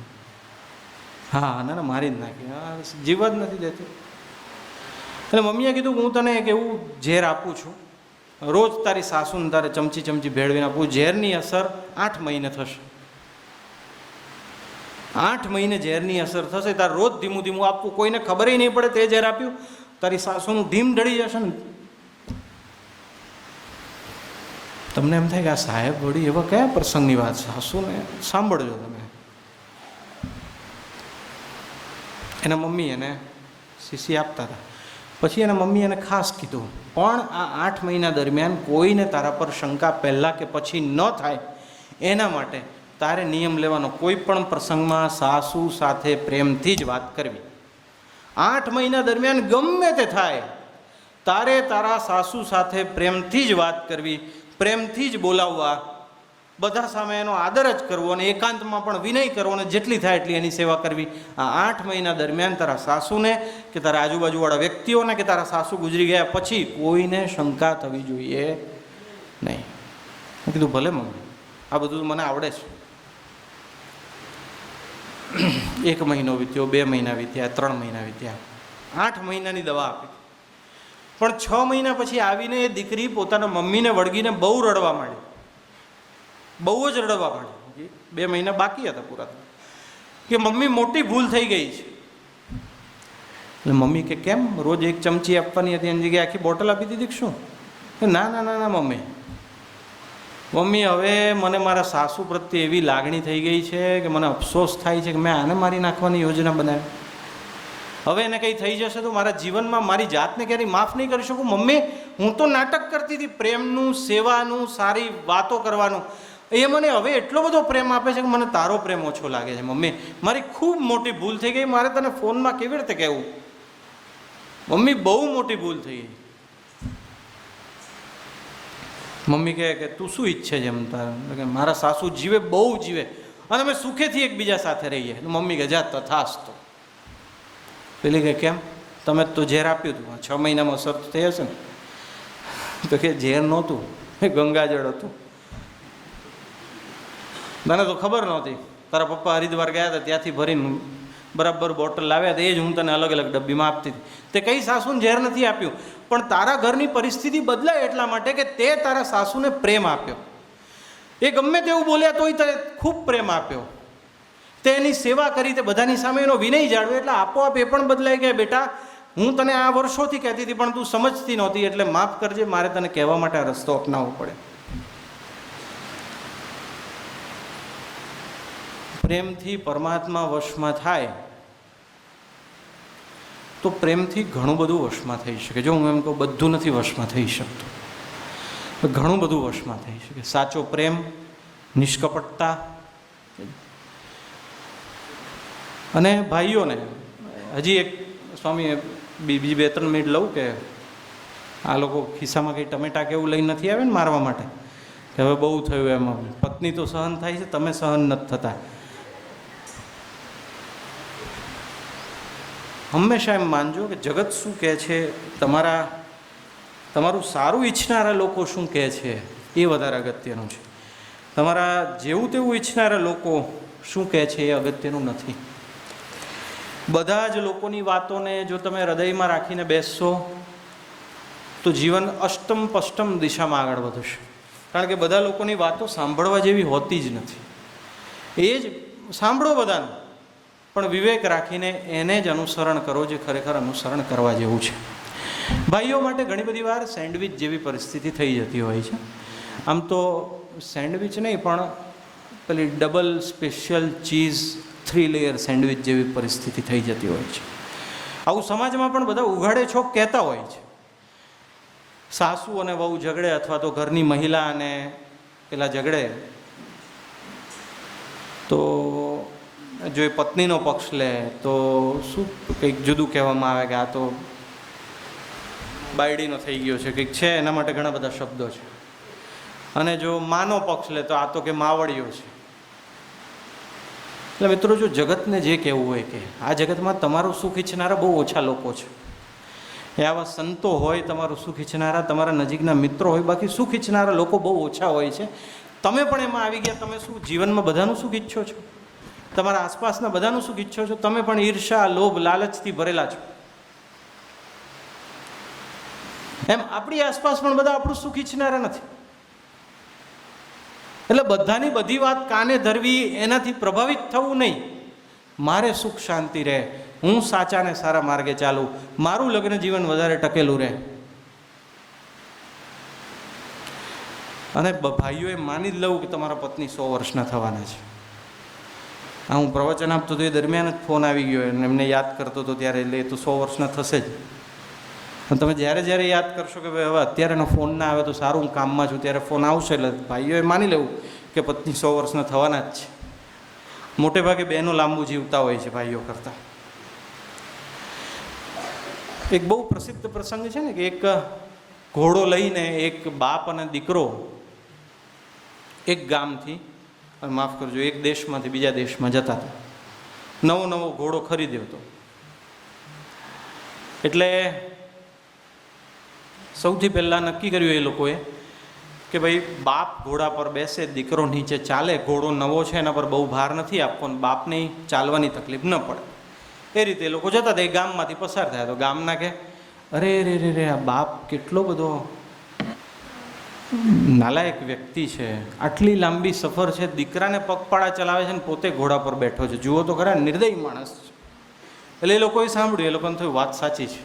હા ના ના મારી જ નાખી, હા જીવવા જ નથી દેતી. એટલે મમ્મીએ કીધું હું તને એક એવું ઝેર આપું છું, રોજ તારી સાસુને તારે ચમચી ચમચી ભેળવીને આપું. ઝેરની અસર 8 મહિને થશે. 8 મહિને ઝેરની અસર થશે, તારે રોજ ધીમું ધીમું આપવું, કોઈને ખબર નહીં પડે તે ઝેર આપ્યું, તારી સાસુનું ઢીમ ઢળી જશે ને. તમને એમ થાય કે આ સાહેબ વળી એવા કયા પ્રસંગની વાત, સાસુને સાંભળજો તમે. એના મમ્મી એને શીશી આપતા હતા. પછી એના મમ્મી એને ખાસ કીધું, પણ આ 8 મહિના દરમિયાન કોઈને તારા પર શંકા પહેલાં કે પછી ન થાય એના માટે તારે નિયમ લેવાનો, કોઈ પણ પ્રસંગમાં સાસુ સાથે પ્રેમથી જ વાત કરવી. 8 મહિના દરમિયાન ગમે તે થાય તારે તારા સાસુ સાથે પ્રેમથી જ વાત કરવી, પ્રેમથી જ બોલાવવા, બધા સામે એનો આદર જ કરવો અને એકાંતમાં પણ વિનય કરવો અને જેટલી થાય એટલી એની સેવા કરવી. આ 8 મહિના દરમિયાન તારા સાસુને કે તારા આજુબાજુવાળા વ્યક્તિઓને કે તારા સાસુ ગુજરી ગયા પછી કોઈને શંકા થવી જોઈએ નહીં. મેં કીધું ભલે મમ્મી, આ બધું મને આવડે છે. 1 મહિનો વીત્યો, 2 મહિના વીત્યા, 3 મહિના વીત્યા, 8 મહિનાની દવા આપી. પણ 6 મહિના પછી આવીને એ દીકરી પોતાના મમ્મીને વળગીને બહુ રડવા માંડી, બહુ જ રડવા માંડી. 2 મહિના બાકી હતા પૂરા, કે મમ્મી મોટી ભૂલ થઈ ગઈ છે. એટલે મમ્મી કે કેમ, રોજ 1 ચમચી આપવાની હતી એની જગ્યાએ આખી બોટલ આપી દીધી કે શું? ના ના ના ના મમ્મી, હવે મને મારા સાસુ પ્રત્યે એવી લાગણી થઈ ગઈ છે કે મને અફસોસ થાય છે કે મેં આને મારી નાખવાની યોજના બનાવી. હવે એને કંઈ થઈ જશે તો મારા જીવનમાં મારી જાતને ક્યારેય માફ નહીં કરી શકું. મમ્મી હું તો નાટક કરતી હતી પ્રેમનું, સેવાનું, સારી વાતો કરવાનું, એ મને હવે એટલો બધો પ્રેમ આપે છે કે મને તારો પ્રેમ ઓછો લાગે છે. મમ્મી મારી ખૂબ મોટી ભૂલ થઈ ગઈ, મારે તને ફોનમાં કેવી રીતે કહેવું? મમ્મી બહુ મોટી ભૂલ થઈ ગઈ. મમ્મી કહે કે તું શું ઈચ્છે છે એમ તારે? કે મારા સાસુ જીવે, બહુ જીવે, અને અમે સુખેથી એકબીજા સાથે રહીએ. મમ્મી કે જા તથાસ્તુ. પેલી કે કેમ? તમે તો ઝેર આપ્યું હતું, 6 મહિનામાં અસર થઈ હશે ને? તો કે ઝેર નહોતું, એ ગંગાજળ હતું. તને તો ખબર નહોતી. તારા પપ્પા હરિદ્વાર ગયા હતા, ત્યાંથી ભરીને બરાબર બોટલ લાવ્યા હતા, એ જ હું તને અલગ અલગ ડબ્બીમાં આપતી હતી. તે કઈ સાસુને ઝેર નથી આપ્યું, પણ તારા ઘરની પરિસ્થિતિ બદલાય એટલા માટે કે તે તારા સાસુને પ્રેમ આપ્યો. એ ગમે તેવું બોલ્યા તોય તને ખૂબ પ્રેમ આપ્યો. તે એની સેવા કરી, તે બધાની સામે એનો વિનય જાળવ્યો, એટલે આપોઆપ એ પણ બદલાઈ ગયા. બેટા, હું તને આ વર્ષોથી કહેતી હતી પણ તું સમજતી નહોતી, એટલે માફ કરજે, મારે તને કહેવા માટે આ રસ્તો અપનાવવો પડે. પ્રેમથી પરમાત્મા વશમાં થાય તો પ્રેમથી ઘણું બધું વશમાં થઈ શકે. જો હું એમ કહું બધું નથી વશમાં થઈ શકતું, ઘણું બધું વશમાં થઈ શકે. સાચો પ્રેમ, નિષ્કપટતા. અને ભાઈઓને હજી એક, સ્વામી બીજી 2-3 મિનિટ લઉં કે આ લોકો ખિસ્સામાં કંઈ ટમેટા કે એવું લઈને નથી આવે ને મારવા માટે, કે હવે બહુ થયું એમાં, પત્ની તો સહન થાય છે, તમે સહન નથી થતા. હંમેશા એમ માનજો કે જગત શું કહે છે, તમારું સારું ઈચ્છનારા લોકો શું કહે છે એ વધારે અગત્યનું છે. તમારા જેવું તેવું ઈચ્છનારા લોકો શું કહે છે એ અગત્યનું નથી. બધા જ લોકોની વાતોને જો તમે હૃદયમાં રાખીને બેસશો તો જીવન અષ્ટમ પષ્ટમ દિશામાં આગળ વધશે. કારણ કે બધા લોકોની વાતો સાંભળવા જેવી હોતી જ નથી. એ જ સાંભળો બધાને, પણ વિવેક રાખીને એને જ અનુસરણ કરો જે ખરેખર અનુસરણ કરવા જેવું છે. ભાઈઓ માટે ઘણી બધી વાર સેન્ડવિચ જેવી પરિસ્થિતિ થઈ જતી હોય છે. આમ તો સેન્ડવિચ નહીં, પણ પેલી double special cheese 3 layer sandwich જેવી પરિસ્થિતિ થઈ જતી હોય છે. આવું સમાજમાં પણ બધા ઉઘાડે છોક કહેતા હોય છે. સાસુ અને વહુ ઝઘડે, અથવા તો ઘરની મહિલા અને પેલા ઝઘડે, તો જો એ પત્નીનો પક્ષ લે તો શું કંઈક જુદું કહેવામાં આવે કે આ તો બાયડીનો થઈ ગયો છે, કંઈક છે, એના માટે ઘણા બધા શબ્દો છે. અને જો માનો પક્ષ લે તો આ તો કે માવડીઓ છે. એટલે મિત્રો, જો જગતને જે કહેવું હોય કે આ જગતમાં તમારું સુખ ઈચ્છનારા બહુ ઓછા લોકો છે. એ આવા સંતો હોય, તમારું સુખ ઈચ્છનારા, તમારા નજીકના મિત્રો હોય, બાકી સુખ ઈચ્છનારા લોકો બહુ ઓછા હોય છે. તમે પણ એમાં આવી ગયા. તમે શું જીવનમાં બધાનું સુખ ઈચ્છો છો? તમારા આસપાસના બધાનું સુખ ઈચ્છો છો? તમે પણ ઈર્ષા, લોભ, લાલચથી ભરેલા છો. એમ આપણી આસપાસ પણ બધા આપણું સુખ ઈચ્છનારા નથી. એટલે બધાની બધી વાત કાને ધરવી, એનાથી પ્રભાવિત થવું નહીં. મારે સુખ શાંતિ રહે, હું સાચા ને સારા માર્ગે ચાલું, મારું લગ્ન જીવન વધારે ટકેલું રહે. અને ભાઈઓએ માની જ લઉં કે તમારા પત્ની 100 વર્ષના થવાના છે. હા, હું પ્રવચન આપતો તો એ દરમિયાન જ ફોન આવી ગયો, અને એમને યાદ કરતો હતો ત્યારે, એટલે એ તો 100 વર્ષના થશે જ. અને તમે જ્યારે જ્યારે યાદ કરશો કે ભાઈ હવે અત્યારે એનો ફોન ના આવે તો સારું, હું કામમાં છું, ત્યારે ફોન આવશે, એટલે ભાઈઓએ માની લેવું કે પત્ની 100 વર્ષના થવાના જ છે. મોટે ભાગે બહેનો લાંબુ જીવતા હોય છે ભાઈઓ કરતાં. એક બહુ પ્રસિદ્ધ પ્રસંગ છે ને કે એક ઘોડો લઈને એક બાપ અને દીકરો એક ગામથી, માફ કરજો, એક દેશમાંથી બીજા દેશમાં જતા હતા. નવો ઘોડો ખરીદ્યો હતો. એટલે સૌથી પહેલાં નક્કી કર્યું એ લોકોએ કે ભાઈ બાપ ઘોડા પર બેસે, દીકરો નીચે ચાલે. ઘોડો નવો છે, એના પર બહુ ભાર નથી આપવાનો, બાપને ચાલવાની તકલીફ ન પડે. એ રીતે એ લોકો જતા હતા. એ ગામમાંથી પસાર થયા તો ગામના કે અરે રે રે રે, આ બાપ કેટલો બધો નાલાયક વ્યક્તિ છે, આટલી લાંબી સફર છે, દીકરાને પગપાળા ચલાવે છે ને પોતે ઘોડા પર બેઠો છે, જુઓ તો ખરા, નિર્દયી માણસ છે. એટલે એ લોકોએ સાંભળ્યું, એ લોકોને થયું વાત સાચી છે.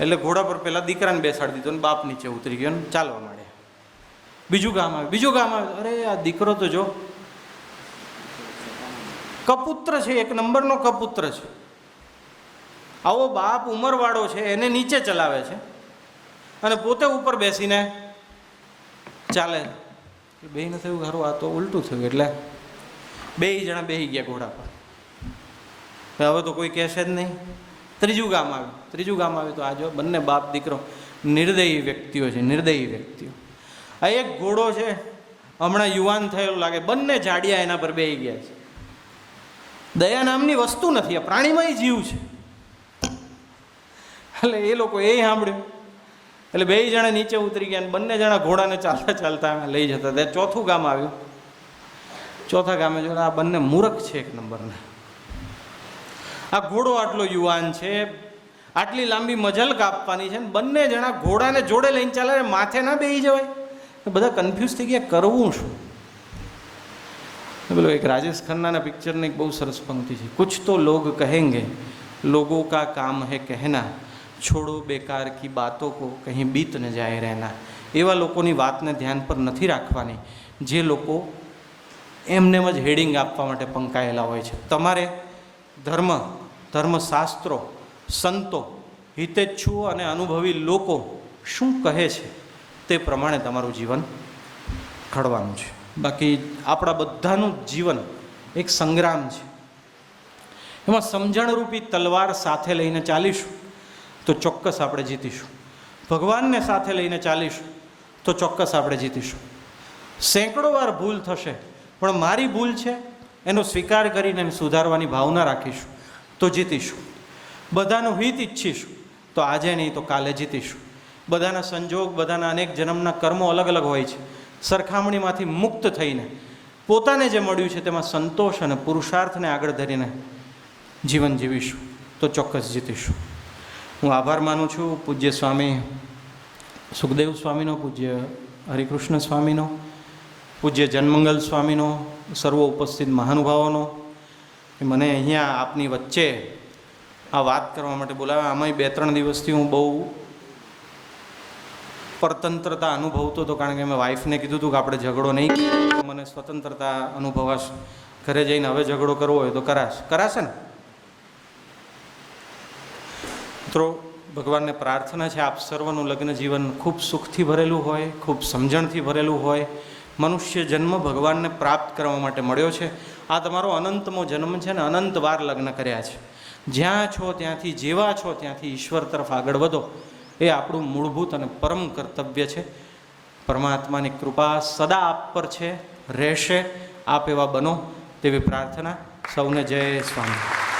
એટલે ઘોડા પર પહેલાં દીકરાને બેસાડી દીધો ને બાપ નીચે ઉતરી ગયો ને ચાલવા માંડ્યા. બીજું ગામ આવે, અરે આ દીકરો તો જો કપુત્ર છે, 1 નંબરનો કપુત્ર છે, આવો બાપ ઉંમરવાળો છે, એને નીચે ચલાવે છે અને પોતે ઉપર બેસીને ચાલે. બેયને થયું સારું, આ તો ઉલટું થયું. એટલે 2 જણા બેસી ગયા ઘોડા પર. હવે તો કોઈ કહેશે જ નહીં. ત્રીજું ગામ આવ્યું તો આ જો બંને બાપ દીકરો નિર્દયી વ્યક્તિઓ છે, નિર્દયી વ્યક્તિઓ. આ એક ઘોડો છે, હમણાં યુવાન થયેલો લાગે, બંને જાડિયા એના પર બેસી ગયા છે. દયા નામની વસ્તુ નથી, આ પ્રાણીમય જીવ છે. એટલે એ લોકો એ સાંભળ્યું એટલે બે જણા નીચે ઉતરી ગયા, બંને જણા ઘોડાને ચાલતા ચાલતા લઈ જતા. ત્યાં ચોથું ગામ આવ્યું. ચોથા ગામે જો આ બંને મૂર્ખ છે એક નંબરના. આ ઘોડો આટલો યુવાન છે, આટલી લાંબી મજલ કાપવાની છે, બંને જણા ઘોડાને જોડે લઈને ચાલે, માથે ના બેસી જવાય. બધા કન્ફ્યુઝ થઈ ગયા, કરવું શું? બોલો, એક રાજેશ ખન્નાના પિક્ચરની એક બહુ સરસ પંક્તિ છે, કુછ તો લોગ કહેંગે લોગો કા કામ હે કહેના, છોડો બેકાર કી બાતો કો કहीं બીત ન જાય રહેના. એવા લોકોની વાતને ધ્યાન પર નથી રાખવાની જે લોકો એમનેમ જ હેડિંગ આપવા માટે પંકાયેલા હોય છે. તમારે ધર્મશાસ્ત્રો, સંતો, હિતેચ્છુઓ અને અનુભવી લોકો શું કહે છે તે પ્રમાણે તમારું જીવન ઘડવાનું છે. બાકી આપણા બધાનું જીવન એક સંગ્રામ છે. એમાં સમજણરૂપી તલવાર સાથે લઈને ચાલીશું તો ચોક્કસ આપણે જીતીશું. ભગવાનને સાથે લઈને ચાલીશું તો ચોક્કસ આપણે જીતીશું. સેંકડો વાર ભૂલ થશે, પણ મારી ભૂલ છે એનો સ્વીકાર કરીને સુધારવાની ભાવના રાખીશું તો જીતીશું. બધાનું હિત ઈચ્છીશું તો આજે નહીં તો કાલે જીતીશું. બધાના સંજોગ, બધાના અનેક જન્મના કર્મો અલગ અલગ હોય છે. સરખામણીમાંથી મુક્ત થઈને પોતાને જે મળ્યું છે તેમાં સંતોષ અને પુરુષાર્થને આગળ ધરીને જીવન જીવીશું તો ચોક્કસ જીતીશું. હું આભાર માનું છું પૂજ્ય સ્વામી સુખદેવ સ્વામીનો, પૂજ્ય હરિકૃષ્ણ સ્વામીનો, પૂજ્ય જનમંગલ સ્વામીનો, સર્વ ઉપસ્થિત મહાનુભાવોનો, કે મને અહીંયા આપની વચ્ચે આ વાત કરવા માટે બોલાવ્યા. આમાંય 2-3 દિવસથી હું બહુ પરતંત્રતા અનુભવતો હતો, કારણ કે મેં વાઈફને કીધું હતું કે આપણે ઝઘડો નહીં કરીએ, મને સ્વતંત્રતા અનુભવાશે. ઘરે જઈને હવે ઝઘડો કરવો હોય તો કરાશે ને. મિત્રો, ભગવાનને પ્રાર્થના છે આપ સર્વનું લગ્ન જીવન ખૂબ સુખથી ભરેલું હોય, ખૂબ સમજણથી ભરેલું હોય. મનુષ્ય જન્મ ભગવાનને પ્રાપ્ત કરવા માટે મળ્યો છે. આ તમારો અનંતમો જન્મ છે ને અનંત વાર લગ્ન કર્યા છે. જ્યાં છો ત્યાંથી, જેવા છો ત્યાંથી ઈશ્વર તરફ આગળ વધો, એ આપણું મૂળભૂત અને પરમ કર્તવ્ય છે. પરમાત્માની કૃપા સદા આપ પર છે, રહેશે. આપ એવા બનો તેવી પ્રાર્થના. સૌને જય સ્વામી.